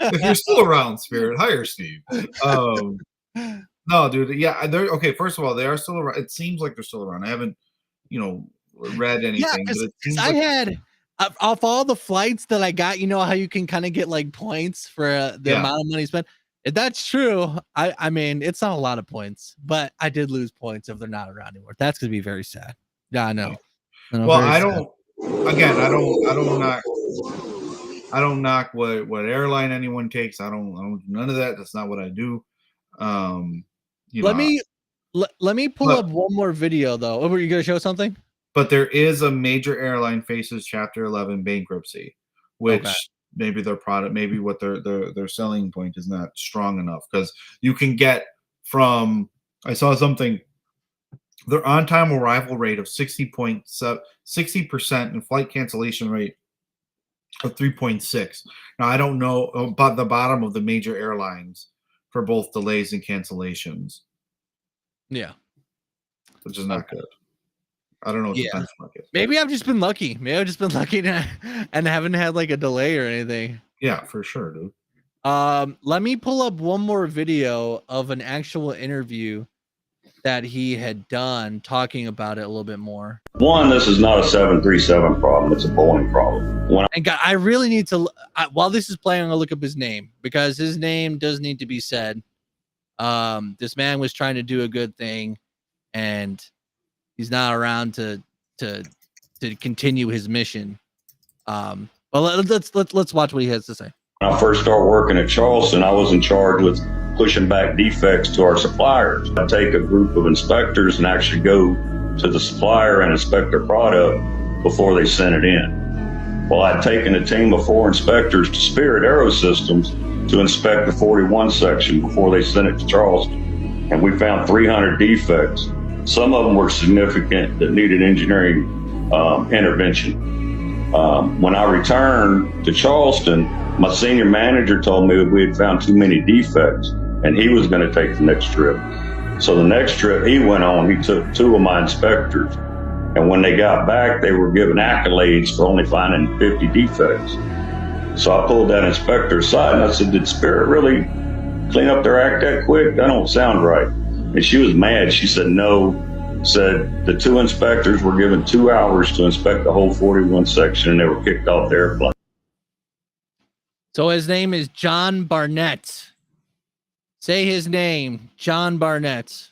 If you're still around, Spirit, hire Steve. No, dude, yeah, they're okay. First of all, they are still around. It seems like they're still around. I haven't, read anything. Yeah, because I had off all the flights that I got. You know how you can kind of get like points for the amount of money spent. If that's true, I mean, it's not a lot of points, but I did lose points if they're not around anymore. That's gonna be very sad. Yeah, I know. Well, I don't. Again, I don't knock what airline anyone takes. I don't do none of that. That's not what I do. Let me pull up one more video though. Were you gonna show something? But there is a major airline faces Chapter 11 bankruptcy, which. Okay. Maybe their product, maybe what their selling point is not strong enough, because you can get from, I saw something, their on-time arrival rate of 60% and flight cancellation rate of 3.6. Now I don't know about the bottom of the major airlines for both delays and cancellations. Yeah, which is not good. I don't know what the benchmark is. Maybe I've just been lucky. And haven't had like a delay or anything. Yeah, for sure, dude. Let me pull up one more video of an actual interview that he had done talking about it a little bit more. One, this is not a 737 problem. It's a Boeing problem. And God, I really need to, while this is playing, I'm going to look up his name because his name does need to be said. This man was trying to do a good thing and he's not around to continue his mission. Well, let's watch what he has to say. When I first started working at Charleston, I was in charge with pushing back defects to our suppliers. I'd take a group of inspectors and actually go to the supplier and inspect their product before they sent it in. Well, I'd taken a team of 4 inspectors to Spirit Aerosystems to inspect the 41 section before they sent it to Charleston. And we found 300 defects. Some of them were significant that needed engineering intervention. When I returned to Charleston, my senior manager told me that we had found too many defects and he was going to take the next trip. So the next trip he went on, he took 2 of my inspectors. And when they got back, they were given accolades for only finding 50 defects. So I pulled that inspector aside and I said, did Spirit really clean up their act that quick? That don't sound right. And she was mad. She said, no. Said the 2 inspectors were given 2 hours to inspect the whole 41 section and they were kicked off the airplane. So his name is John Barnett. Say his name, John Barnett.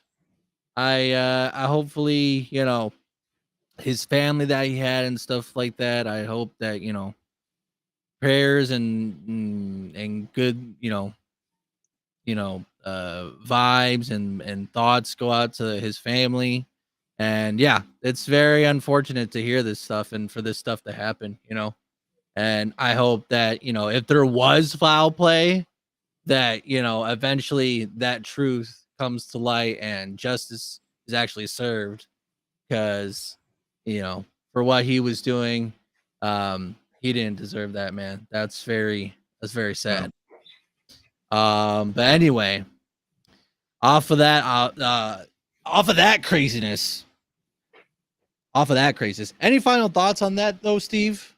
I hopefully, his family that he had and stuff like that. I hope that, prayers and good, vibes and thoughts go out to his family. And yeah, it's very unfortunate to hear this stuff and for this stuff to happen, and I hope that, if there was foul play, that, eventually that truth comes to light and justice is actually served, because, for what he was doing, he didn't deserve that, man. That's very sad. But anyway, off of that craziness. Any final thoughts on that though, Steve?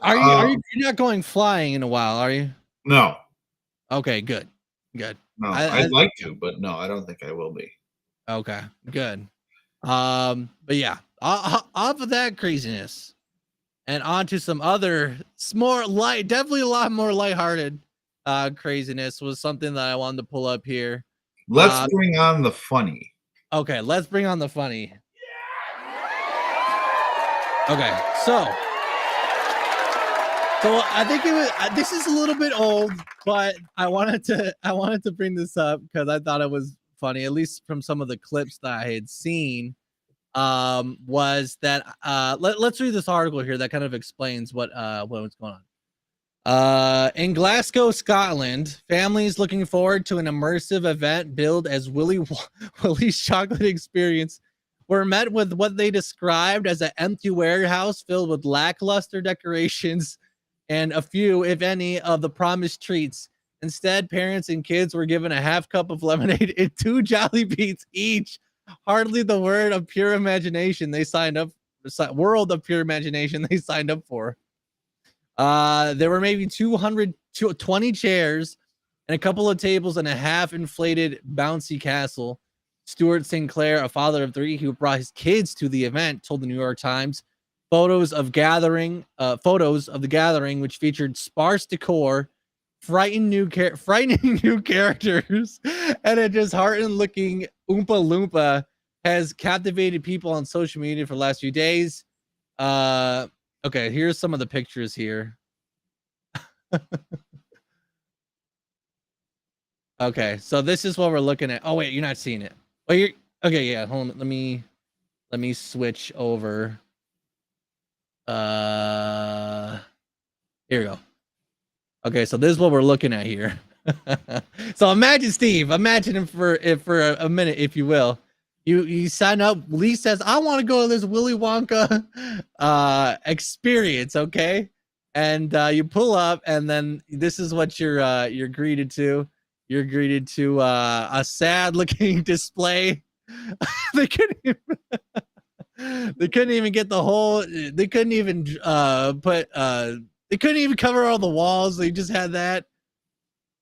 Are you you're not going flying in a while, are you? No. Okay, good. No, I'd like to, but no, I don't think I will be. Okay, good. But yeah, off of that craziness and on to some other more light, definitely a lot more lighthearted craziness was something that I wanted to pull up here. Let's bring on the funny. Okay, let's bring on the funny. Okay, so I think this is a little bit old, but I wanted to bring this up because I thought it was funny, at least from some of the clips that I had seen. Was that let's read this article here that kind of explains what was going on. In Glasgow, Scotland, families looking forward to an immersive event billed as Willy's Chocolate Experience were met with what they described as an empty warehouse filled with lackluster decorations and a few, if any, of the promised treats. Instead, parents and kids were given a half cup of lemonade and 2 Jolly Beats each. Hardly the word of pure imagination they signed up. World of pure imagination they signed up for. There were maybe 220 chairs and a couple of tables and a half-inflated bouncy castle. Stuart Sinclair, a father of 3 who brought his kids to the event, told the New York Times. Photos of the gathering, which featured sparse decor, frightening new characters, and a disheartened-looking Oompa Loompa, has captivated people on social media for the last few days. Okay, here's some of the pictures here. Okay, so this is what we're looking at. Oh wait, you're not seeing it. Oh, you're okay. Yeah, hold on. Let me switch over. Here we go. Okay, so this is what we're looking at here. So imagine him for a minute, if you will. You sign up. Lee says, "I want to go to this Willy Wonka experience." Okay, and you pull up, and then this is what you're greeted to. You're greeted to a sad-looking display. They couldn't even get the whole. They couldn't even They couldn't even cover all the walls. They just had that.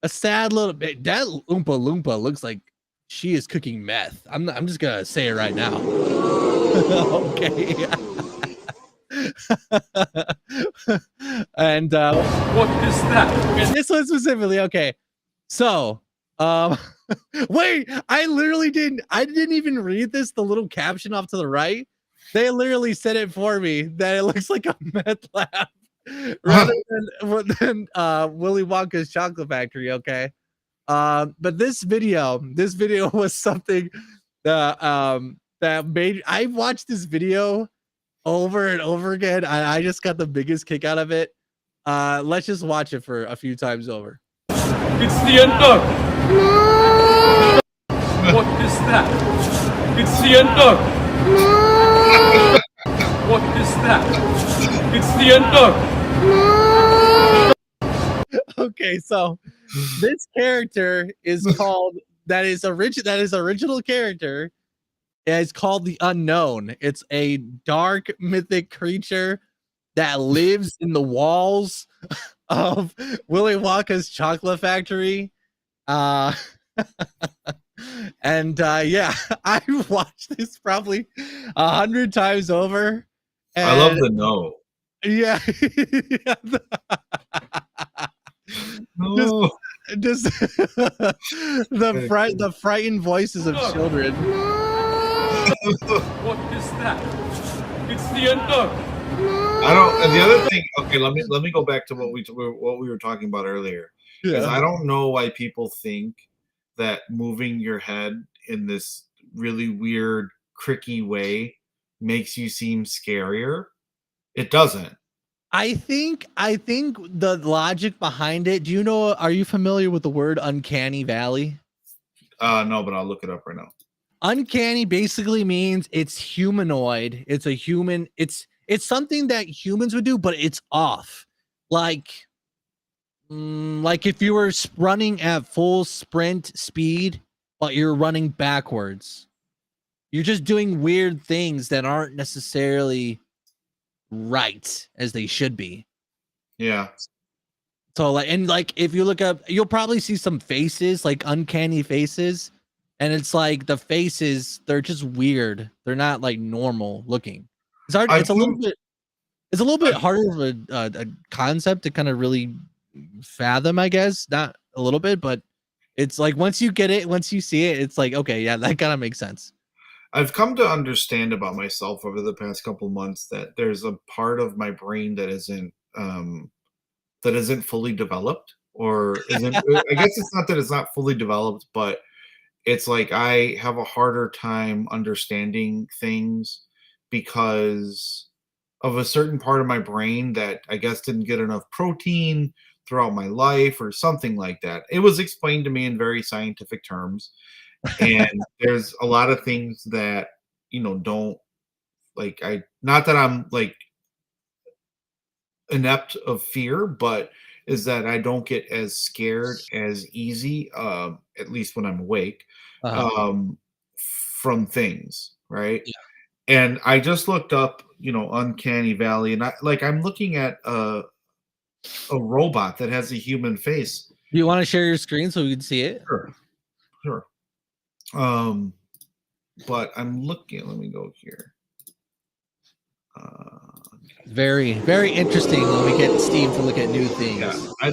A sad little bit. That Oompa Loompa looks like she is cooking meth. I'm just gonna say it right now. Okay. And what is that? And this one specifically. Okay. So, wait, I didn't even read this, the little caption off to the right. They literally said it for me that it looks like a meth lab rather than Willy Wonka's Chocolate Factory. Okay. But this video was something that made, I watched this video over and over again. I just got the biggest kick out of it. Let's just watch it for a few times over. It's the end dog. What is that? It's the end dog. What is that? It's the end dog. Okay, so this character is called that is original character is called the Unknown. It's a dark mythic creature that lives in the walls of Willy Wonka's Chocolate Factory. And yeah, I've watched this probably 100 times over. And I love the no. Yeah. No. Just the frightened voices of children. What is that? It's the end dog. I don't. And the other thing. Okay, let me go back to what we were talking about earlier. Yeah. I don't know why people think that moving your head in this really weird, cricky way makes you seem scarier. It doesn't. I think the logic behind it. Do you know? Are you familiar with the word uncanny valley? No, but I'll look it up right now. Uncanny basically means it's humanoid. It's a human. It's something that humans would do, but it's off. Like if you were running at full sprint speed but you're running backwards. You're just doing weird things that aren't necessarily right as they should be. Yeah. So like if you look up, you'll probably see some faces, like uncanny faces, and it's like the faces, they're just weird. They're not like normal looking. It's hard. It's a little bit harder of a concept to kind of really fathom, I guess. Not a little bit, but it's like once you get it, once you see it, it's like, okay, yeah, that kind of makes sense. I've come to understand about myself over the past couple months that there's a part of my brain that isn't fully developed, or isn't. I guess it's not that it's not fully developed, but it's like I have a harder time understanding things because of a certain part of my brain that I guess didn't get enough protein throughout my life or something like that. It was explained to me in very scientific terms. And there's a lot of things that, don't like, not that I'm like inept of fear, but is that I don't get as scared as easy, at least when I'm awake, from things, right? Yeah. And I just looked up, Uncanny Valley, and I'm looking at a robot that has a human face. Do you want to share your screen so we can see it? Sure. But I'm looking. Let me go here. Very, very interesting when we get Steve to look at new things. Yeah, I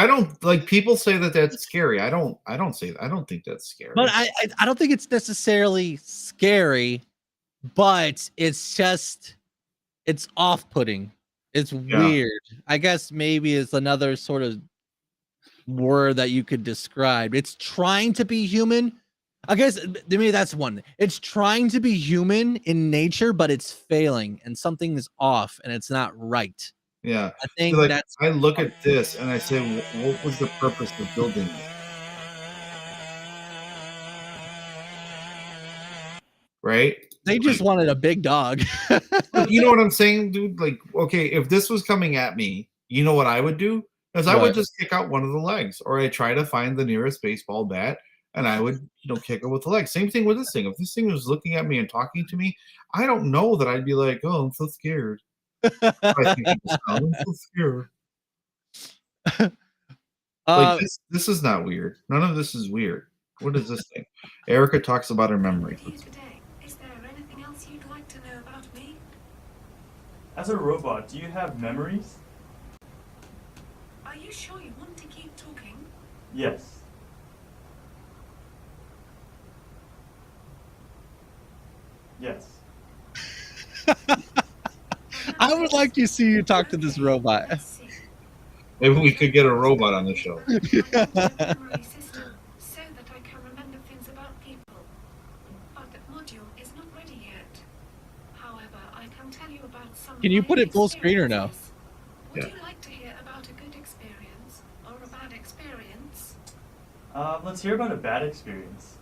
don't like people say that that's scary. I don't say that. I don't think that's scary. But I don't think it's necessarily scary, but it's just it's off-putting. It's weird. I guess maybe it's another sort of word that you could describe. It's trying to be human. I guess maybe that's one. It's trying to be human in nature, but it's failing, and something is off, and it's not right. Yeah, I think that's. I look at this and I say, what was the purpose of building it? Right? They just wanted a big dog. You know what I'm saying, dude? Like, okay, if this was coming at me, you know what I would do? Is I would just kick out one of the legs, or I try to find the nearest baseball bat, and I would, kick it with the leg. Same thing with this thing. If this thing was looking at me and talking to me, I don't know that I'd be like, oh, I'm so scared. I think I'm so scared. Like this is not weird. None of this is weird. What is this thing? Erica talks about her memories. Is there anything else you'd like to know about me? As a robot, do you have memories? Are you sure you want to keep talking? Yes. Yes. I would like to see you talk to this robot. Maybe we could get a robot on the show. Memory system so that I can remember things about people. But the module is not ready yet. However, I can tell you about some. Can you put it full screen or no? Would you like to hear about a good experience or a bad experience? Let's hear about a bad experience.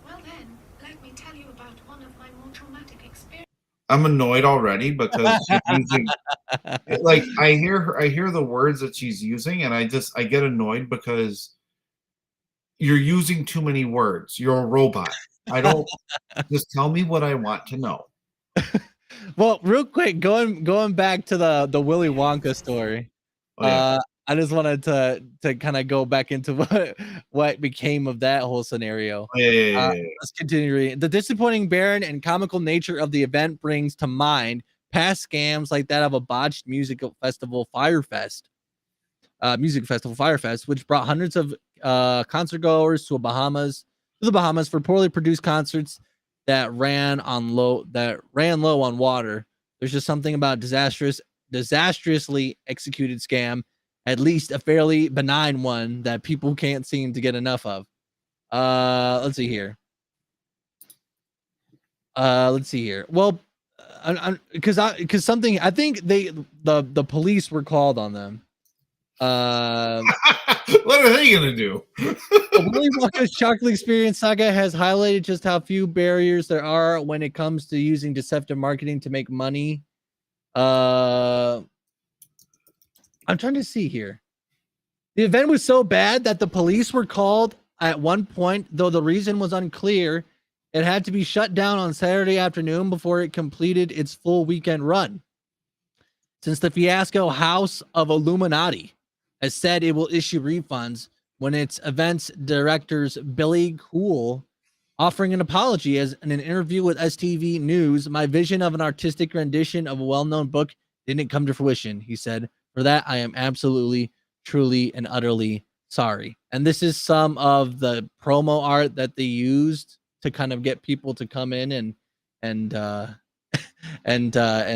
Well then, let me tell you about one of my more traumatic experiences. I'm annoyed already because she's using, like, I hear the words that she's using, and I get annoyed because you're using too many words. You're a robot. I don't just tell me what I want to know. Well, real quick, going back to the Willy Wonka story. Oh, yeah. I just wanted to kind of go back into what became of that whole scenario. Yeah. Let's continue reading. The disappointing, barren, and comical nature of the event brings to mind past scams like that of a botched music festival Firefest, which brought hundreds of concert goers to the Bahamas for poorly produced concerts that ran low on water. There's just something about disastrously executed scam, at least a fairly benign one, that people can't seem to get enough of. Let's see here. Well, because something, I think the police were called on them. What are they gonna do? Willy Wonka's chocolate experience saga has highlighted just how few barriers there are when it comes to using deceptive marketing to make money. I'm trying to see here. The event was so bad that the police were called at one point, though the reason was unclear. It had to be shut down on Saturday afternoon before it completed its full weekend run. Since the fiasco, House of Illuminati has said it will issue refunds when its events director's Billy Cool offering an apology as in an interview with STV News. My vision of an artistic rendition of a well-known book didn't come to fruition, he said. For that, I am absolutely, truly, and utterly sorry. And this is some of the promo art that they used to kind of get people to come in and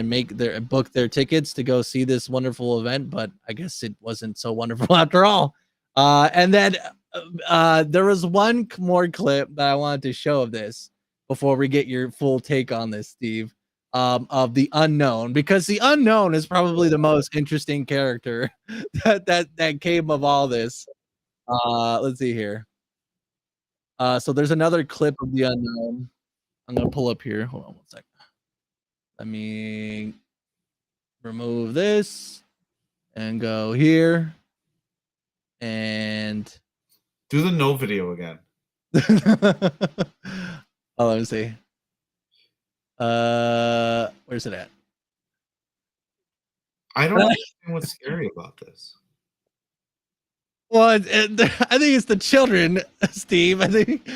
make their book their tickets to go see this wonderful event. But I guess it wasn't so wonderful after all. And then there was one more clip that I wanted to show of this before we get your full take on this, Steve, of the Unknown, because the Unknown is probably the most interesting character that came of all this. Let's see here. So there's another clip of the Unknown. I'm gonna pull up here. Hold on one second. Let me remove this and go here and do the no video again. Oh, let me see. Where's it at? I don't understand what's scary about this. Well, I think it's the children, Steve. I think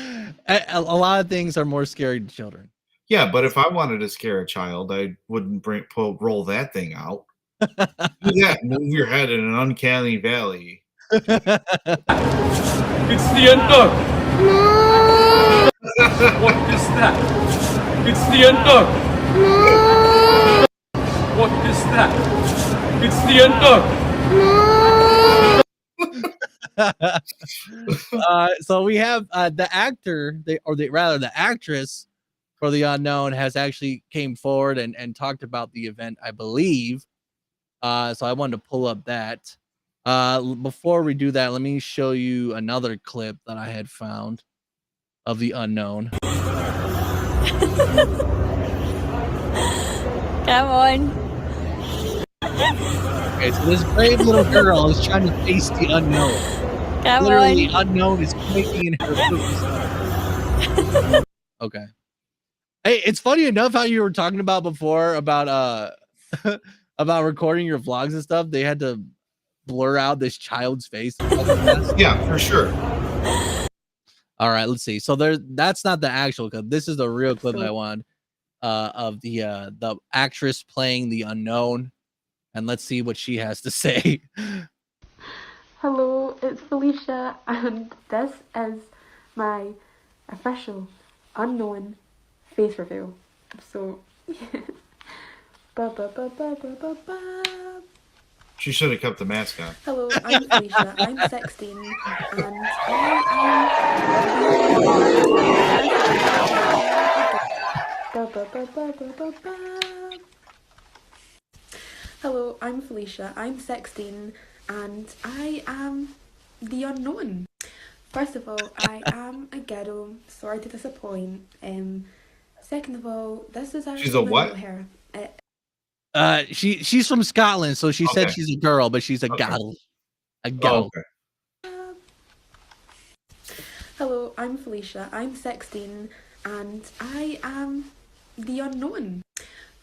a lot of things are more scary to children. Yeah, but if I wanted to scare a child, I wouldn't roll that thing out. Do that. Move your head in an uncanny valley. It's the unknown. What is that? It's the unknown. What is that? It's the unknown. So we have the actor, the actress for the Unknown has actually came forward and talked about the event, I believe. So I wanted to pull up that. Before we do that, let me show you another clip that I had found of the Unknown. Come on. Okay, so this brave little girl is trying to face the Unknown. Come Literally, on. Unknown is quaking in her boots. Okay. Hey, it's funny enough how you were talking about before about about recording your vlogs and stuff. They had to blur out this child's face. Yeah, for sure. All right, let's see. So that's not the actual clip. This is the real clip I want of the actress playing the Unknown, and let's see what she has to say. Hello, it's Felicia, and this is my official Unknown face reveal. So, She should have kept the mask on. Hello, I'm Felicia. I'm 16, and Hello, I'm Felicia. I'm 16, and I am the Unknown. First of all, I am a ghetto. Sorry to disappoint. Second of all, this is actually She's a my what? real hair. She's from Scotland, so she said Okay. she's a girl, but she's a gal. A gal. Oh, okay. Hello, I'm Felicia. I'm 16, and I am the Unknown.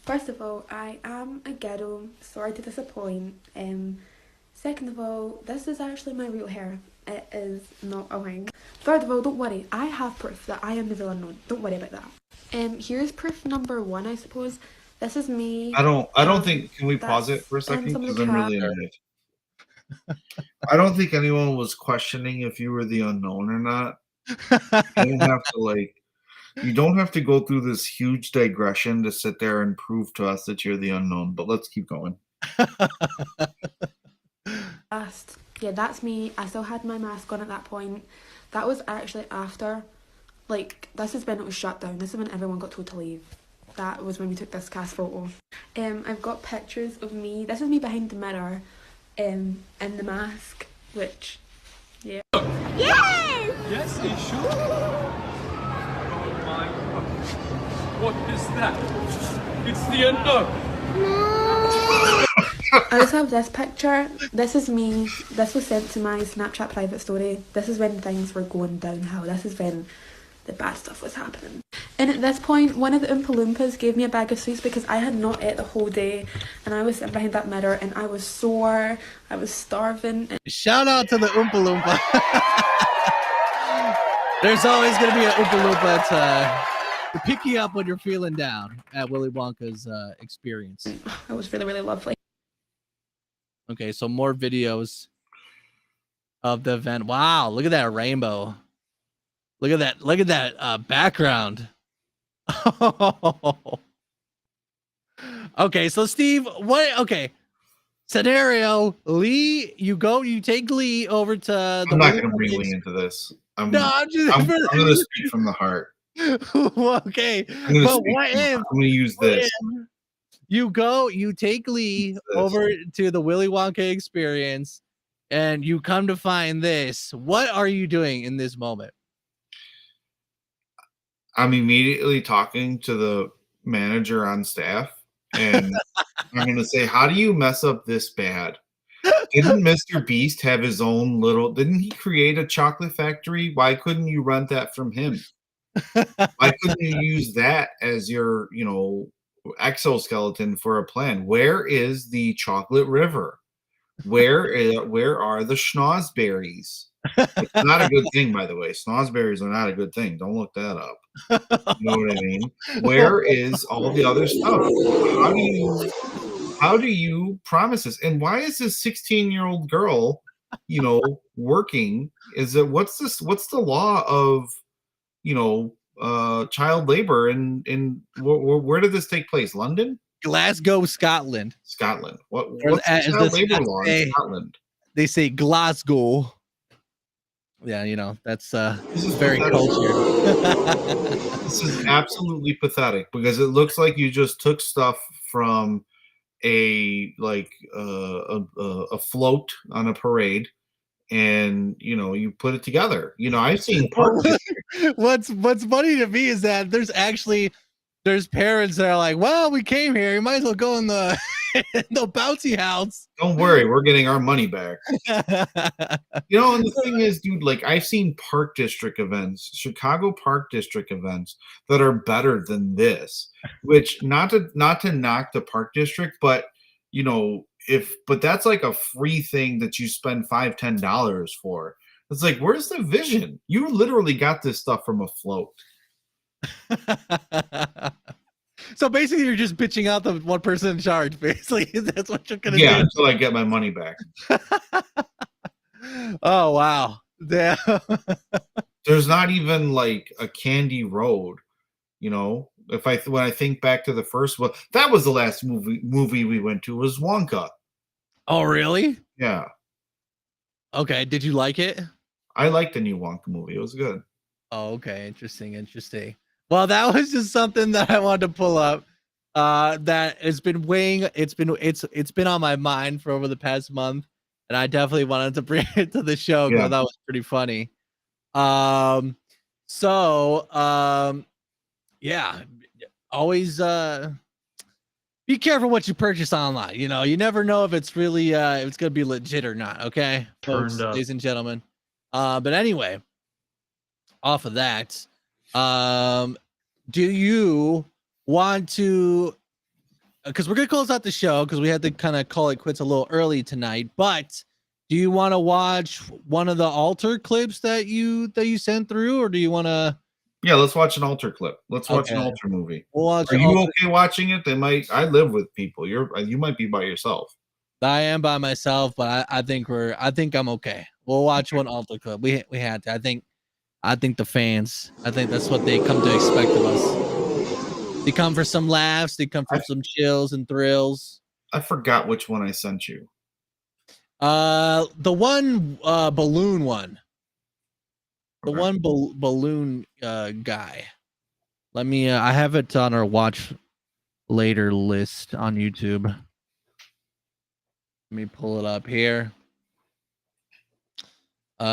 First of all, I am a ghetto. Sorry to disappoint. Second of all, this is actually my real hair. It is not a wig. Third of all, don't worry. I have proof that I am the real Unknown. Don't worry about that. Here's proof number 1, I suppose. This is me. I don't think. Can we pause it for a second? some of Because the I'm really annoyed. I don't think anyone was questioning if you were the Unknown or not. You don't have to you don't have to go through this huge digression to sit there and prove to us that you're the Unknown. But let's keep going. Yeah, that's me. I still had my mask on at that point. That was actually after, this is when it was shut down. This is when everyone got told to leave. That was when we took this cast photo. I've got pictures of me. This is me behind the mirror, in the mask, which, yeah. Yes! Yes, it should. Oh my God. What is that? It's the unknown. I also have this picture. This is me. This was sent to my Snapchat private story. This is when things were going downhill. This is when the bad stuff was happening. And at this point, one of the Oompa Loompas gave me a bag of sweets because I had not ate the whole day, and I was sitting behind that mirror, and I was sore. I was starving. Shout out to the Oompa Loompa. There's always going to be an Oompa Loompa to pick you up when you're feeling down at Willy Wonka's experience. It was really, really lovely. Okay, so more videos of the event. Wow, look at that rainbow. Look at that background. Okay, so Steve, okay. Scenario, Lee, you take Lee over to the I'm not going to bring Lee into this. I'm going to speak from the heart. Okay, but what if I'm going to use this. You take Lee over to the Willy Wonka experience, and you come to find this. What are you doing in this moment? I'm immediately talking to the manager on staff, and I'm going to say, how do you mess up this bad? Didn't Mr. Beast have his own little, didn't he create a chocolate factory? Why couldn't you rent that from him? Why couldn't you use that as your, exoskeleton for a plan? Where is the chocolate river? Where are the schnozberries? It's not a good thing, by the way. Schnozberries are not a good thing. Don't look that up. You know what I mean? Where is all the other stuff? How do you promise this? And why is this 16-year-old girl, working? What's the law of, child labor in where did this take place? London? Glasgow, Scotland. Scotland. What's the child labor law in Scotland? They say Glasgow. Yeah, that's this is very cultured. This is absolutely pathetic because it looks like you just took stuff from a float on a parade, and you put it together. I've seen park what's funny to me is that there's parents that are like, well, we came here, you might as well go in the the bouncy house. Don't worry, we're getting our money back. And the thing is, dude, I've seen park district events, Chicago park district events that are better than this, which not to knock the park district, but but that's like a free thing that you spend $5-10 for. It's like, where's the vision? You literally got this stuff from a float. So basically, you're just bitching out the one person in charge. Basically, that's what you're gonna do. Yeah, until I get my money back. Oh wow! Yeah. There's not even like a candy road. When I think back to the first one, that was the last movie we went to was Wonka. Oh really? Yeah. Okay. Did you like it? I liked the new Wonka movie. It was good. Oh, okay. Interesting. Well, that was just something that I wanted to pull up. That has been weighing. It's been on my mind for over the past month, and I definitely wanted to bring it to the show because I thought it was pretty funny. Yeah. Always be careful what you purchase online. You never know if it's really if it's gonna be legit or not. Okay, folks, ladies and gentlemen. But anyway, off of that. Do you want to, because we're gonna close out the show because we had to kind of call it quits a little early tonight, but do you want to watch one of the altar clips that you sent through, or do you want to? Yeah, let's watch an altar clip. Let's watch an altar movie. Are you okay watching it? I live with people. You might be by yourself. I am by myself, but I think I'm okay. We'll watch one altar clip. We had to. I think the fans, that's what they come to expect of us. They come for some laughs. They come for some chills and thrills. I forgot which one I sent you. The one balloon one. The one balloon guy. Let me. I have it on our watch later list on YouTube. Let me pull it up here. Where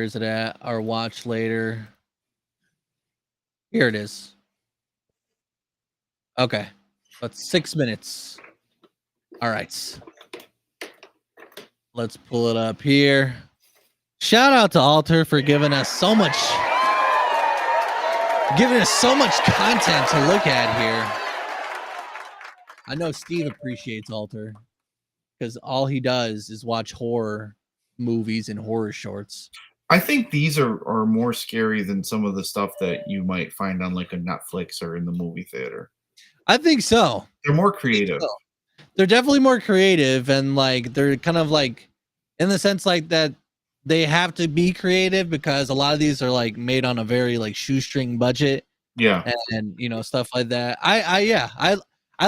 is it at? Our watch later. Here it is. Okay. That's 6 minutes. All right. Let's pull it up here. Shout out to Alter for giving us so much content to look at here. I know Steve appreciates Alter because all he does is watch horror movies and horror shorts. I think these are more scary than some of the stuff that you might find on like a Netflix or in the movie theater. I think so. They're more creative. So. They're definitely more creative, and like they're kind of like in the sense like that they have to be creative because a lot of these are like made on a very like shoestring budget. Yeah. And you know, stuff like that. I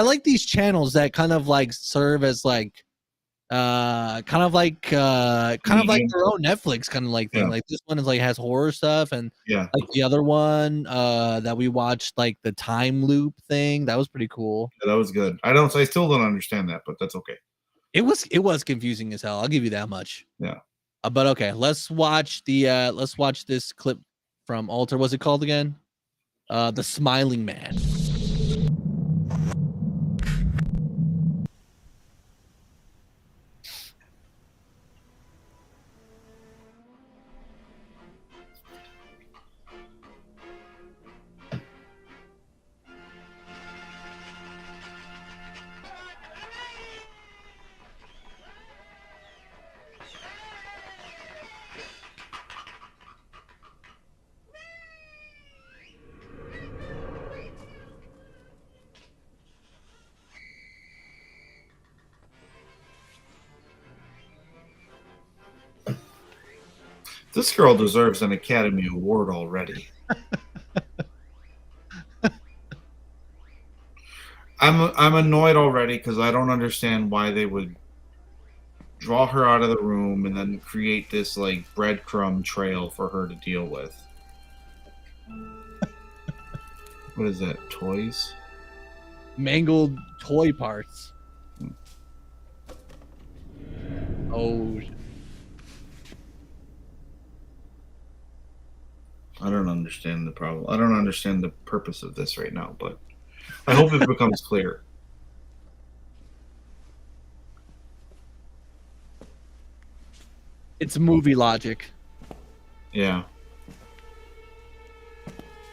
like these channels that kind of like serve as like kind of like their own Netflix kind of like thing. Like this one is like has horror stuff, and like the other one that we watched, like the time loop thing, that was pretty cool. Yeah, that was good. I still don't understand that, but that's okay. It was confusing as hell. I'll give you that much. Yeah. But okay, let's watch this clip from Alter. What's it called again? The Smiling Man. This girl deserves an Academy Award already. I'm annoyed already because I don't understand why they would draw her out of the room and then create this like breadcrumb trail for her to deal with. What is that? Toys? Mangled toy parts. Oh. I don't understand the problem. I don't understand the purpose of this right now, but I hope it becomes clear. It's movie logic. Yeah.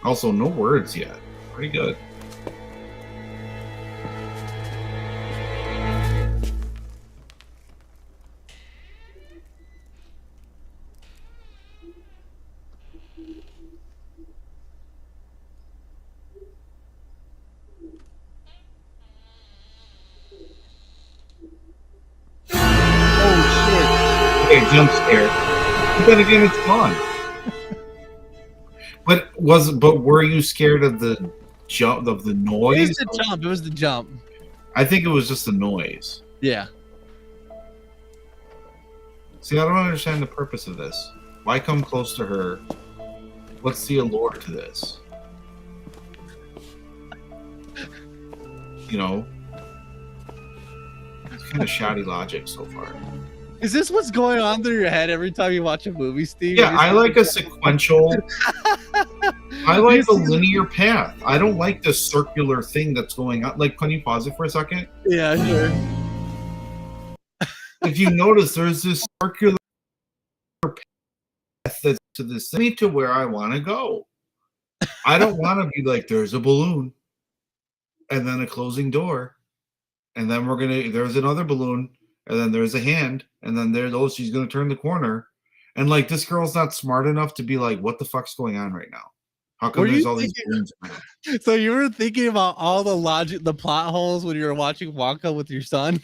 Also, no words yet. Pretty good. Okay, jump scare. But then again, it's gone. But were you scared of the jump of the noise? It was the jump. I think it was just the noise. Yeah. See, I don't understand the purpose of this. Why come close to her? What's the allure to this? You know? It's kind of shoddy logic so far. Is this what's going on through your head every time you watch a movie, Steve? Yeah, I like a sequential. I like a linear path. I don't like the circular thing that's going on. Like, can you pause it for a second? Yeah, sure. If you notice, there's this circular path that's to this thing to where I want to go. I don't want to be like, there's a balloon, and then a closing door, and then there's another balloon, and then there's a hand, and then she's gonna turn the corner, and like this girl's not smart enough to be like, what the fuck's going on right now? How come there's all these balloons? So you were thinking about all the logic, the plot holes when you were watching Wonka with your son?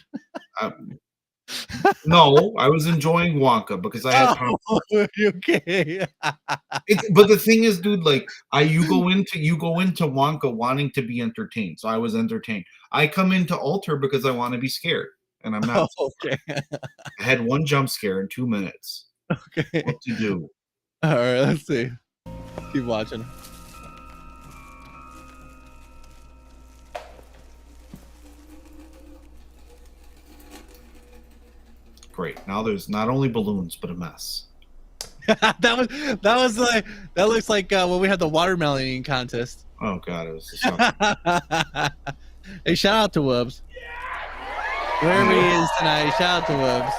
No, I was enjoying Wonka because I had time. Okay. But the thing is, dude, like you go into Wonka wanting to be entertained, so I was entertained. I come into Alter because I want to be scared, and I'm not. Okay. I had one jump scare in 2 minutes. Okay. What to do? All right, let's see. Keep watching. Great. Now there's not only balloons but a mess. that looks like when we had the watermelon eating contest. Oh god, it was Hey, shout out to Wubs. Wherever he is tonight, shout out to Wubs.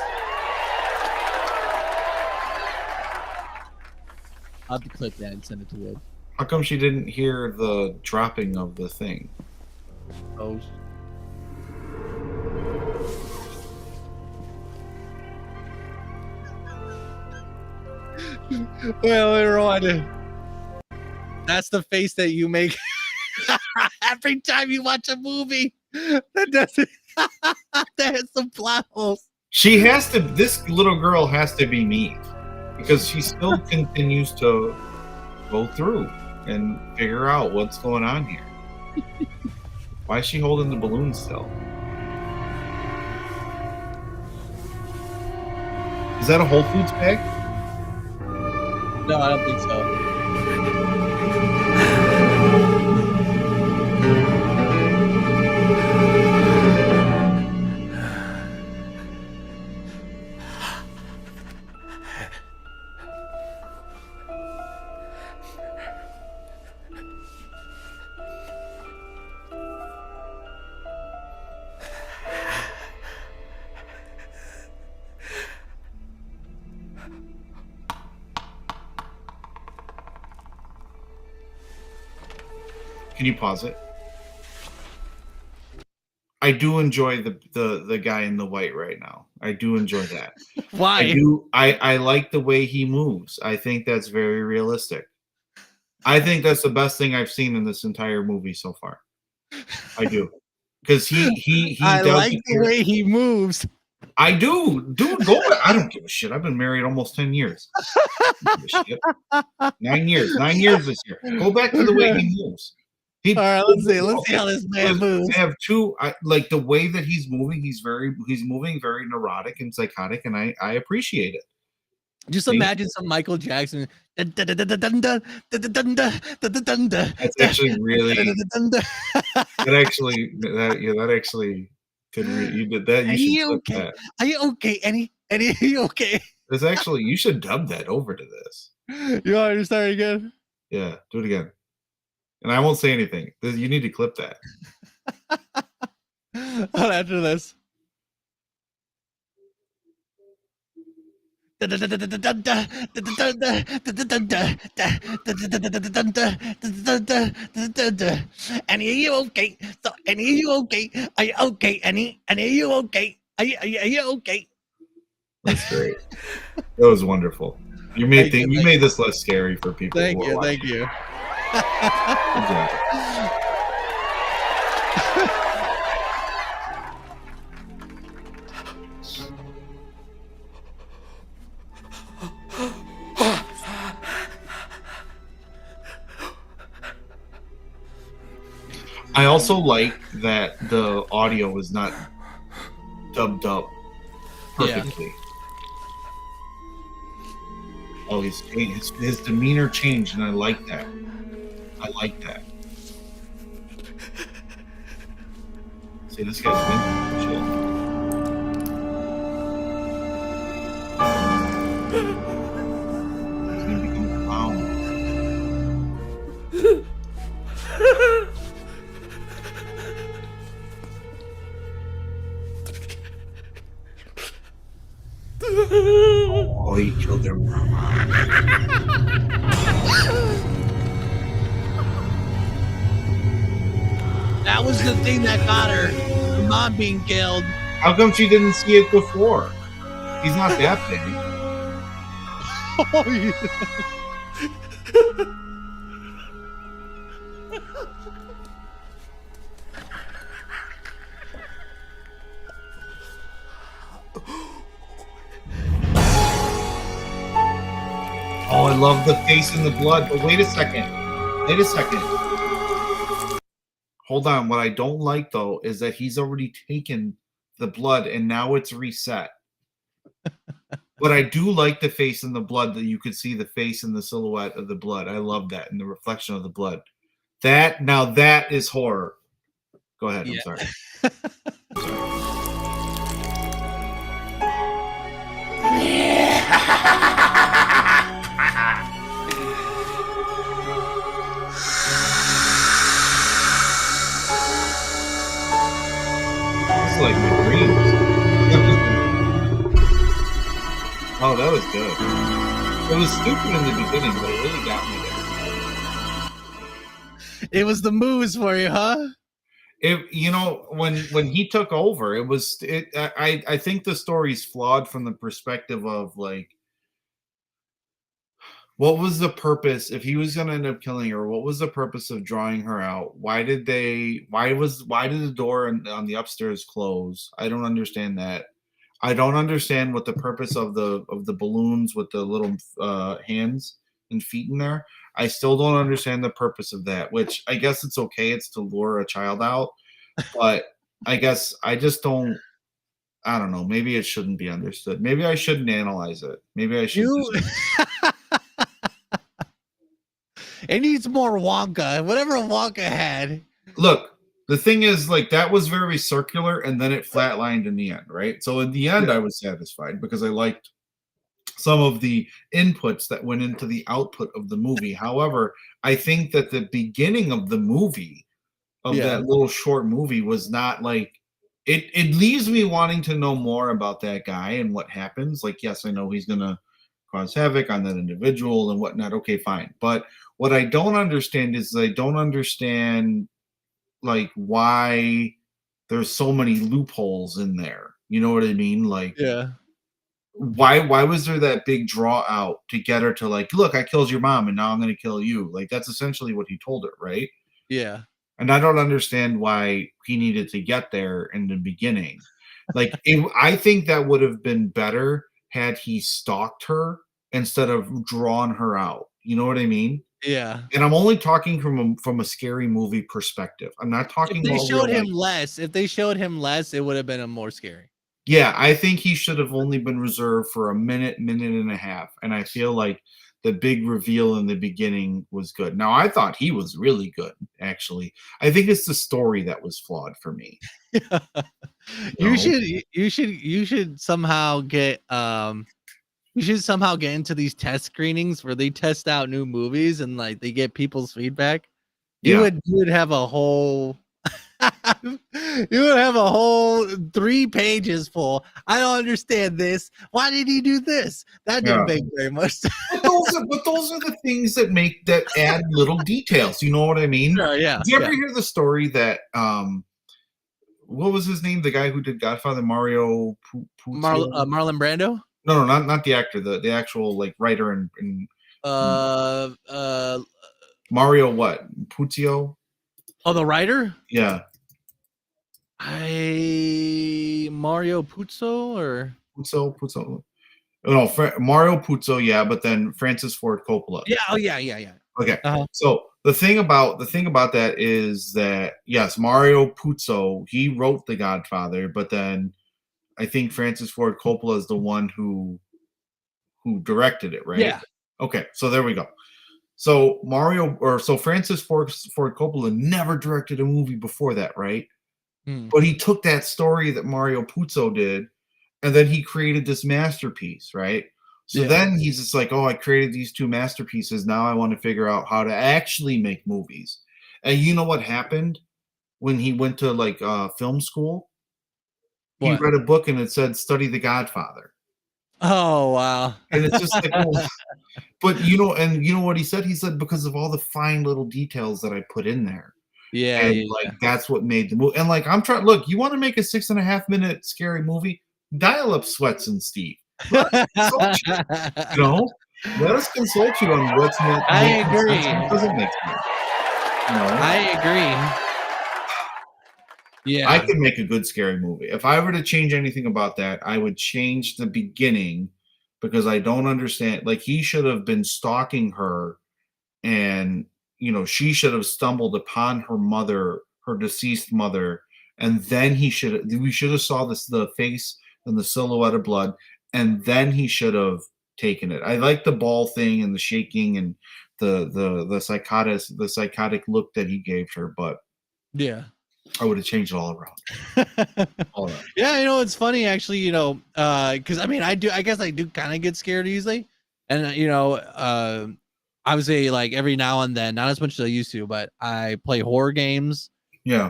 I'll have to clip that and send it to Wubs. How come she didn't hear the dropping of the thing? Oh. Well, Ron, that's the face that you make every time you watch a movie that doesn't that has some plot holes. She has to. This little girl has to be me because she still continues to go through and figure out what's going on here. Why is she holding the balloon still? Is that a Whole Foods bag? No, I don't think so. Can you pause it? I do enjoy the guy in the white right now. I do enjoy that. Why? I like the way he moves. I think that's very realistic. I think that's the best thing I've seen in this entire movie so far. I do. Because he I does like the way he moves. I do. Dude, go back. I don't give a shit. I've been married almost 10 years. I don't give a shit. 9 years. 9 years this year. Go back to the way he moves. All right, let's see how this man moves. I have two. Like the way that he's moving. He's moving very neurotic and psychotic, and I appreciate it. Just imagine some Michael Jackson. That's actually really. That actually could. You did that. Are you okay? Are you okay? Any? Are you okay? It's actually. You should dub that over to this. You want to start again? Yeah, do it again. And I won't say anything. You need to clip that. After this. Annie, are you okay? So, Annie, are you okay? Are you okay, Annie? Annie, are you okay? Are you okay? That's great. That was wonderful. You made this less scary for people. Thank you. Good job. I also like that the audio is not dubbed up perfectly. Yeah. Oh, his demeanor changed, and I like that. I like that. See, this guy's been shit. He's gonna become a clown. Oh, he killed their mama. That was the thing that got her. Her mom being killed. How come she didn't see it before? He's not that big. Oh, yeah. Oh, I love the face and the blood. But wait a second. Hold on. What I don't like, though, is that he's already taken the blood and now it's reset. But I do like the face and the blood, that you could see the face and the silhouette of the blood. I love that, and the reflection of the blood. That is horror. Go ahead. I'm sorry. Oh, that was good. It was stupid in the beginning, but it really got me there. It was the moves for you, huh? When he took over, I think the story's flawed from the perspective of like, what was the purpose if he was going to end up killing her? What was the purpose of drawing her out? Why did the door on the upstairs close? I don't understand that. I don't understand what the purpose of the balloons with the little hands and feet in there. I still don't understand the purpose of that, which I guess it's okay. It's to lure a child out, but I guess I just don't. I don't know. Maybe it shouldn't be understood. Maybe I shouldn't analyze it. Maybe I should. It needs more Wonka. Whatever Wonka had. Look, the thing is, like, that was very circular, and then it flatlined in the end, right? So in the end, I was satisfied because I liked some of the inputs that went into the output of the movie. However, I think that the beginning of the movie, of that little short movie, was not like it leaves me wanting to know more about that guy and what happens. Like, yes, I know he's gonna cause havoc on that individual and whatnot. Okay, fine. But what I don't understand is I don't understand like why there's so many loopholes in there. You know what I mean? Like, why was there that big draw out to get her to like, look, I killed your mom and now I'm gonna kill you? Like, that's essentially what he told her, right? Yeah. And I don't understand why he needed to get there in the beginning. Like, I think that would have been better had he stalked her instead of drawn her out. You know what I mean? Yeah. And I'm only talking from a scary movie perspective. I'm not talking If they about showed real him life. less, it would have been a more scary. Yeah, I think he should have only been reserved for a minute and a half. And I feel like the big reveal in the beginning was good. Now, I thought he was really good, actually. I think it's the story that was flawed for me. You should somehow get into these test screenings where they test out new movies and like they get people's feedback. You would have a whole 3 pages full. I don't understand this. Why did he do this? That didn't make very much sense. But those are the things that add little details. You know what I mean? Sure, yeah. Did you ever hear the story that what was his name? The guy who did Godfather, Mario Marlon Brando? No, not the actor, the actual like writer and Mario what? Puzo? Oh, the writer? Yeah. Mario Puzo or Puzo. No, Mario Puzo, yeah, but then Francis Ford Coppola. Yeah, oh yeah. Okay. So the thing about that is that yes, Mario Puzo, he wrote The Godfather, but then I think Francis Ford Coppola is the one who directed it, right? Yeah. Okay, so there we go. So Francis Ford Coppola never directed a movie before that, right? But he took that story that Mario Puzo did, and then he created this masterpiece, right? So then he's just like, oh, I created these 2 masterpieces. Now I want to figure out how to actually make movies. And you know what happened when he went to like film school? He read a book and it said, study The Godfather. Oh, wow. And it's just like, well, but you know what he said? He said, because of all the fine little details that I put in there. Yeah. And that's what made the movie. And like, I'm trying, look, you want to make a 6.5-minute scary movie? Dial up SWETZ and Steve. Let us consult you on what's not. I agree. Doesn't make sense. I agree. Yeah, I could make a good scary movie. If I were to change anything about that, I would change the beginning because I don't understand. Like, he should have been stalking her, and she should have stumbled upon her deceased mother, and then we should have saw the face and the silhouette of blood, and then he should have taken it. I like the ball thing and the shaking and the psychotic look that he gave her, but yeah, I would have changed it all around. Yeah, it's funny actually, because I guess I do kind of get scared easily, and I would say like every now and then, not as much as I used to, but I play horror games. Yeah.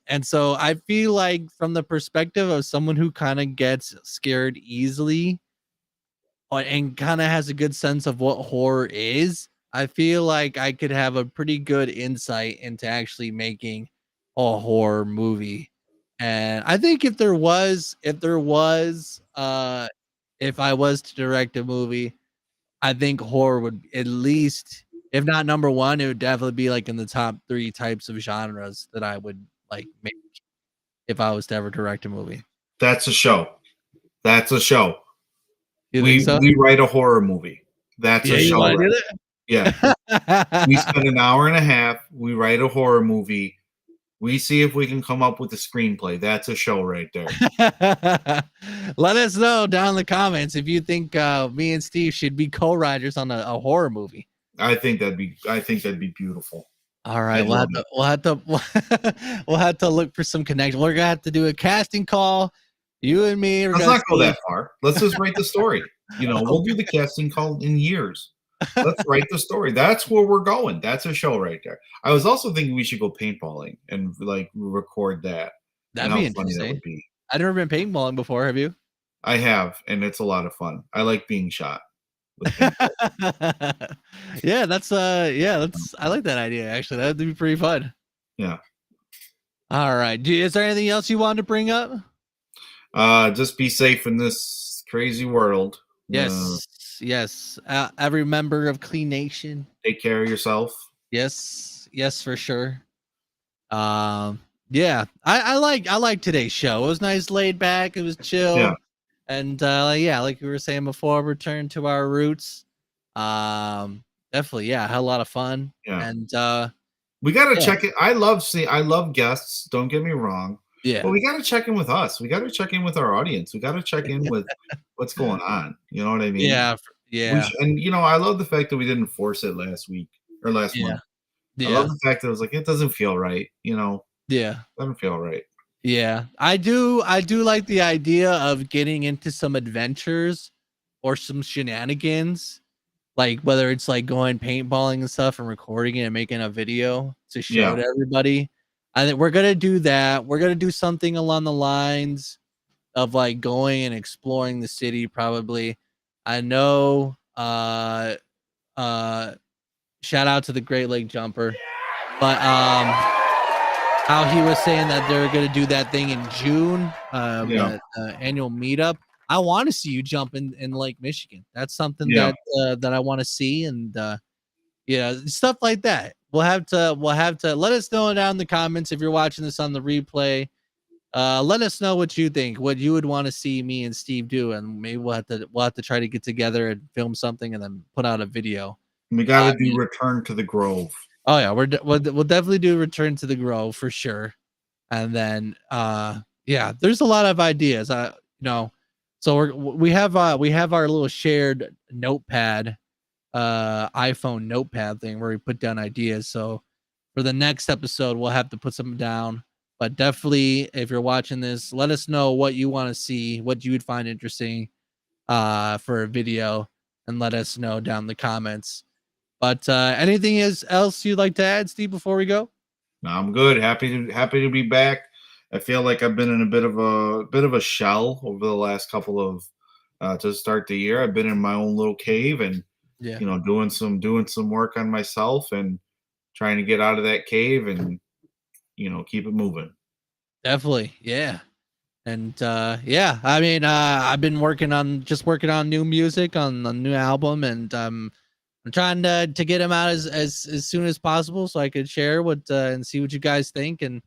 And so I feel like from the perspective of someone who kind of gets scared easily, and kind of has a good sense of what horror is, I feel like I could have a pretty good insight into actually making a horror movie. And I think if I was to direct a movie, I think horror would at least, if not number one, it would definitely be like in the top 3 types of genres that I would like make if I was to ever direct a movie. That's a show. That's a show. You think so? We write a horror movie. That's a you show. wanna do Right? Yeah. We spend an hour and a half. We write a horror movie. We see if we can come up with a screenplay. That's a show right there. Let us know down in the comments if you think me and Steve should be co-writers on a horror movie. I think that'd be beautiful. All right, we'll have to look for some connection. We're gonna have to do a casting call. You and me. Let's not go that far. Let's just write the story. We'll do the casting call in years. Let's write the story. That's where we're going. That's a show right there. I was also thinking we should go paintballing and like record that. That'd be interesting. That would be. I've never been paintballing before. Have you? I have, and it's a lot of fun. I like being shot. Yeah, I like that idea. Actually, that'd be pretty fun. Yeah. All right. Is there anything else you wanted to bring up? Just be safe in this crazy world. Yes. Every member of Clean Nation. Take care of yourself. Yes, for sure. Yeah. I like today's show. It was nice, laid back. It was chill. Yeah. And like we were saying before, return to our roots. Definitely, yeah, I had a lot of fun. Yeah. And we gotta check it. I love guests, don't get me wrong. Yeah. But we gotta check in with us. We gotta check in with our audience. We gotta check in with what's going on. You know what I mean? Yeah. And I love the fact that we didn't force it last week or last month. Yeah. I love the fact that it was like it doesn't feel right, Yeah. It doesn't feel right. Yeah. I do like the idea of getting into some adventures or some shenanigans. Like whether it's like going paintballing and stuff and recording it and making a video to show to everybody. I think we're gonna do that. We're gonna do something along the lines of like going and exploring the city, probably. I know shout out to the Great Lake Jumper. But how he was saying that they're gonna do that thing in June, annual meetup. I want to see you jump in Lake Michigan. That's something that I want to see, and stuff like that. We'll have to let us know down in the comments if you're watching this on the replay. Let us know what you think, what you would want to see me and Steve do, and maybe we'll have to try to get together and film something and then put out a video. We got to do Return to the Grove. Oh yeah, we'll definitely do Return to the Grove for sure, and then there's a lot of ideas. So we have our little shared notepad, iPhone notepad thing where we put down ideas. So for the next episode, we'll have to put some down. But definitely, if you're watching this, let us know what you want to see, what you would find interesting for a video, and let us know down in the comments. But anything else you'd like to add, Steve, before we go? No, I'm good. Happy to be back. I feel like I've been in a bit of a shell over the last couple of to start the year. I've been in my own little cave and doing some work on myself and trying to get out of that cave and keep it moving. Definitely, yeah. And I mean, I've been working on new music on the new album, and I'm trying to get them out as soon as possible so I could share and see what you guys think. And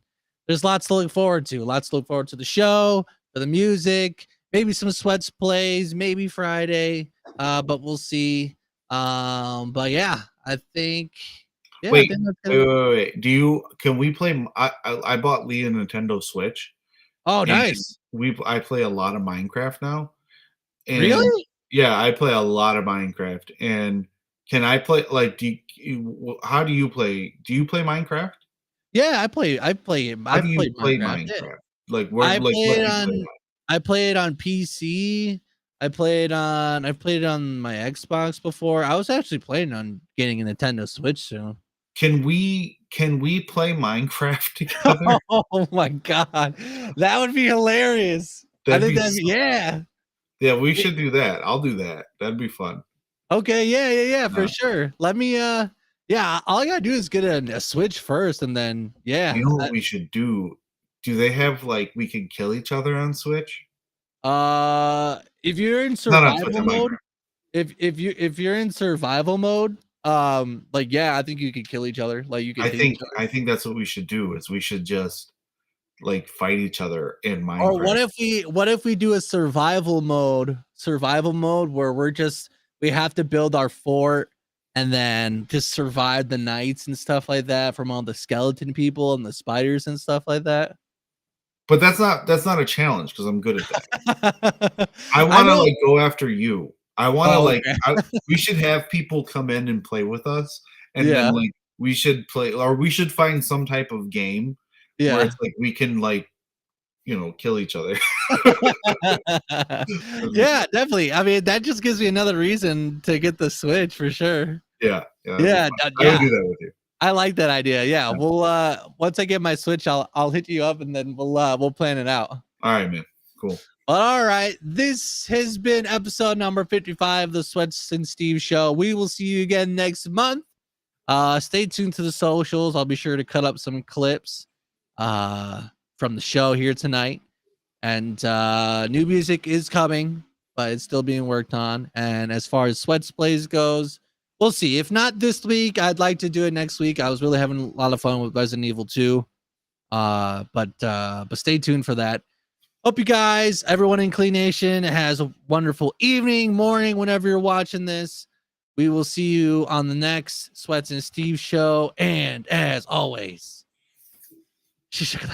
there's lots to look forward to. Lots to look forward to the show, for the music, maybe some SWETZ plays, maybe Friday, but we'll see. But yeah, I think. Yeah, wait. Can we play? I bought Lee a Nintendo Switch. Oh, nice. I play a lot of Minecraft now. And really? Yeah, I play a lot of Minecraft. And can I play? Like, how do you play? Do you play Minecraft? Yeah, I play Minecraft. Yeah. Like, I play it on PC. I played on my Xbox before. I was actually planning on getting a Nintendo Switch soon. Can we play Minecraft together? Oh my god, that would be hilarious. That'd Yeah, we should do that. I'll do that. That'd be fun. Okay, yeah, for sure. Let me yeah, all I gotta do is get a Switch first, and then yeah. You know what we should do? Do they have like we can kill each other on Switch? If you're in Not on Switch, survival on mode, Minecraft. if you're in survival mode, like yeah, I think you could kill each other. Like you could hit each other. I think that's what we should do. Is we should just like fight each other in Minecraft. Or what if we do a survival mode where we have to build our fort and then just survive the nights and stuff like that from all the skeleton people and the spiders and stuff like that. But that's not a challenge because I'm good at that. I want to like go after you. I want to okay. We should have people come in and play with us, and Yeah. then like we should play, or we should find some type of game where Yeah. it's like we can like kill each other. Yeah, definitely. I mean, that just gives me another reason to get the Switch for sure. Yeah, Yeah, I would do that with you. I like that idea. Yeah, we'll once I get my Switch, I'll hit you up and then we'll plan it out. All right, man. Cool. All right, this has been episode number 55 of the SWETZ and Steve Show. We will see you again next month. Stay tuned to the socials. I'll be sure to cut up some clips from the show here tonight. And new music is coming, but it's still being worked on. And as far as SWETZ plays goes, we'll see. If not this week, I'd like to do it next week. I was really having a lot of fun with Resident Evil 2. But stay tuned for that. Hope you guys, everyone in Clean Nation, has a wonderful evening, morning, whenever you're watching this. We will see you on the next SWETZ and Steve show. And as always, shishakada.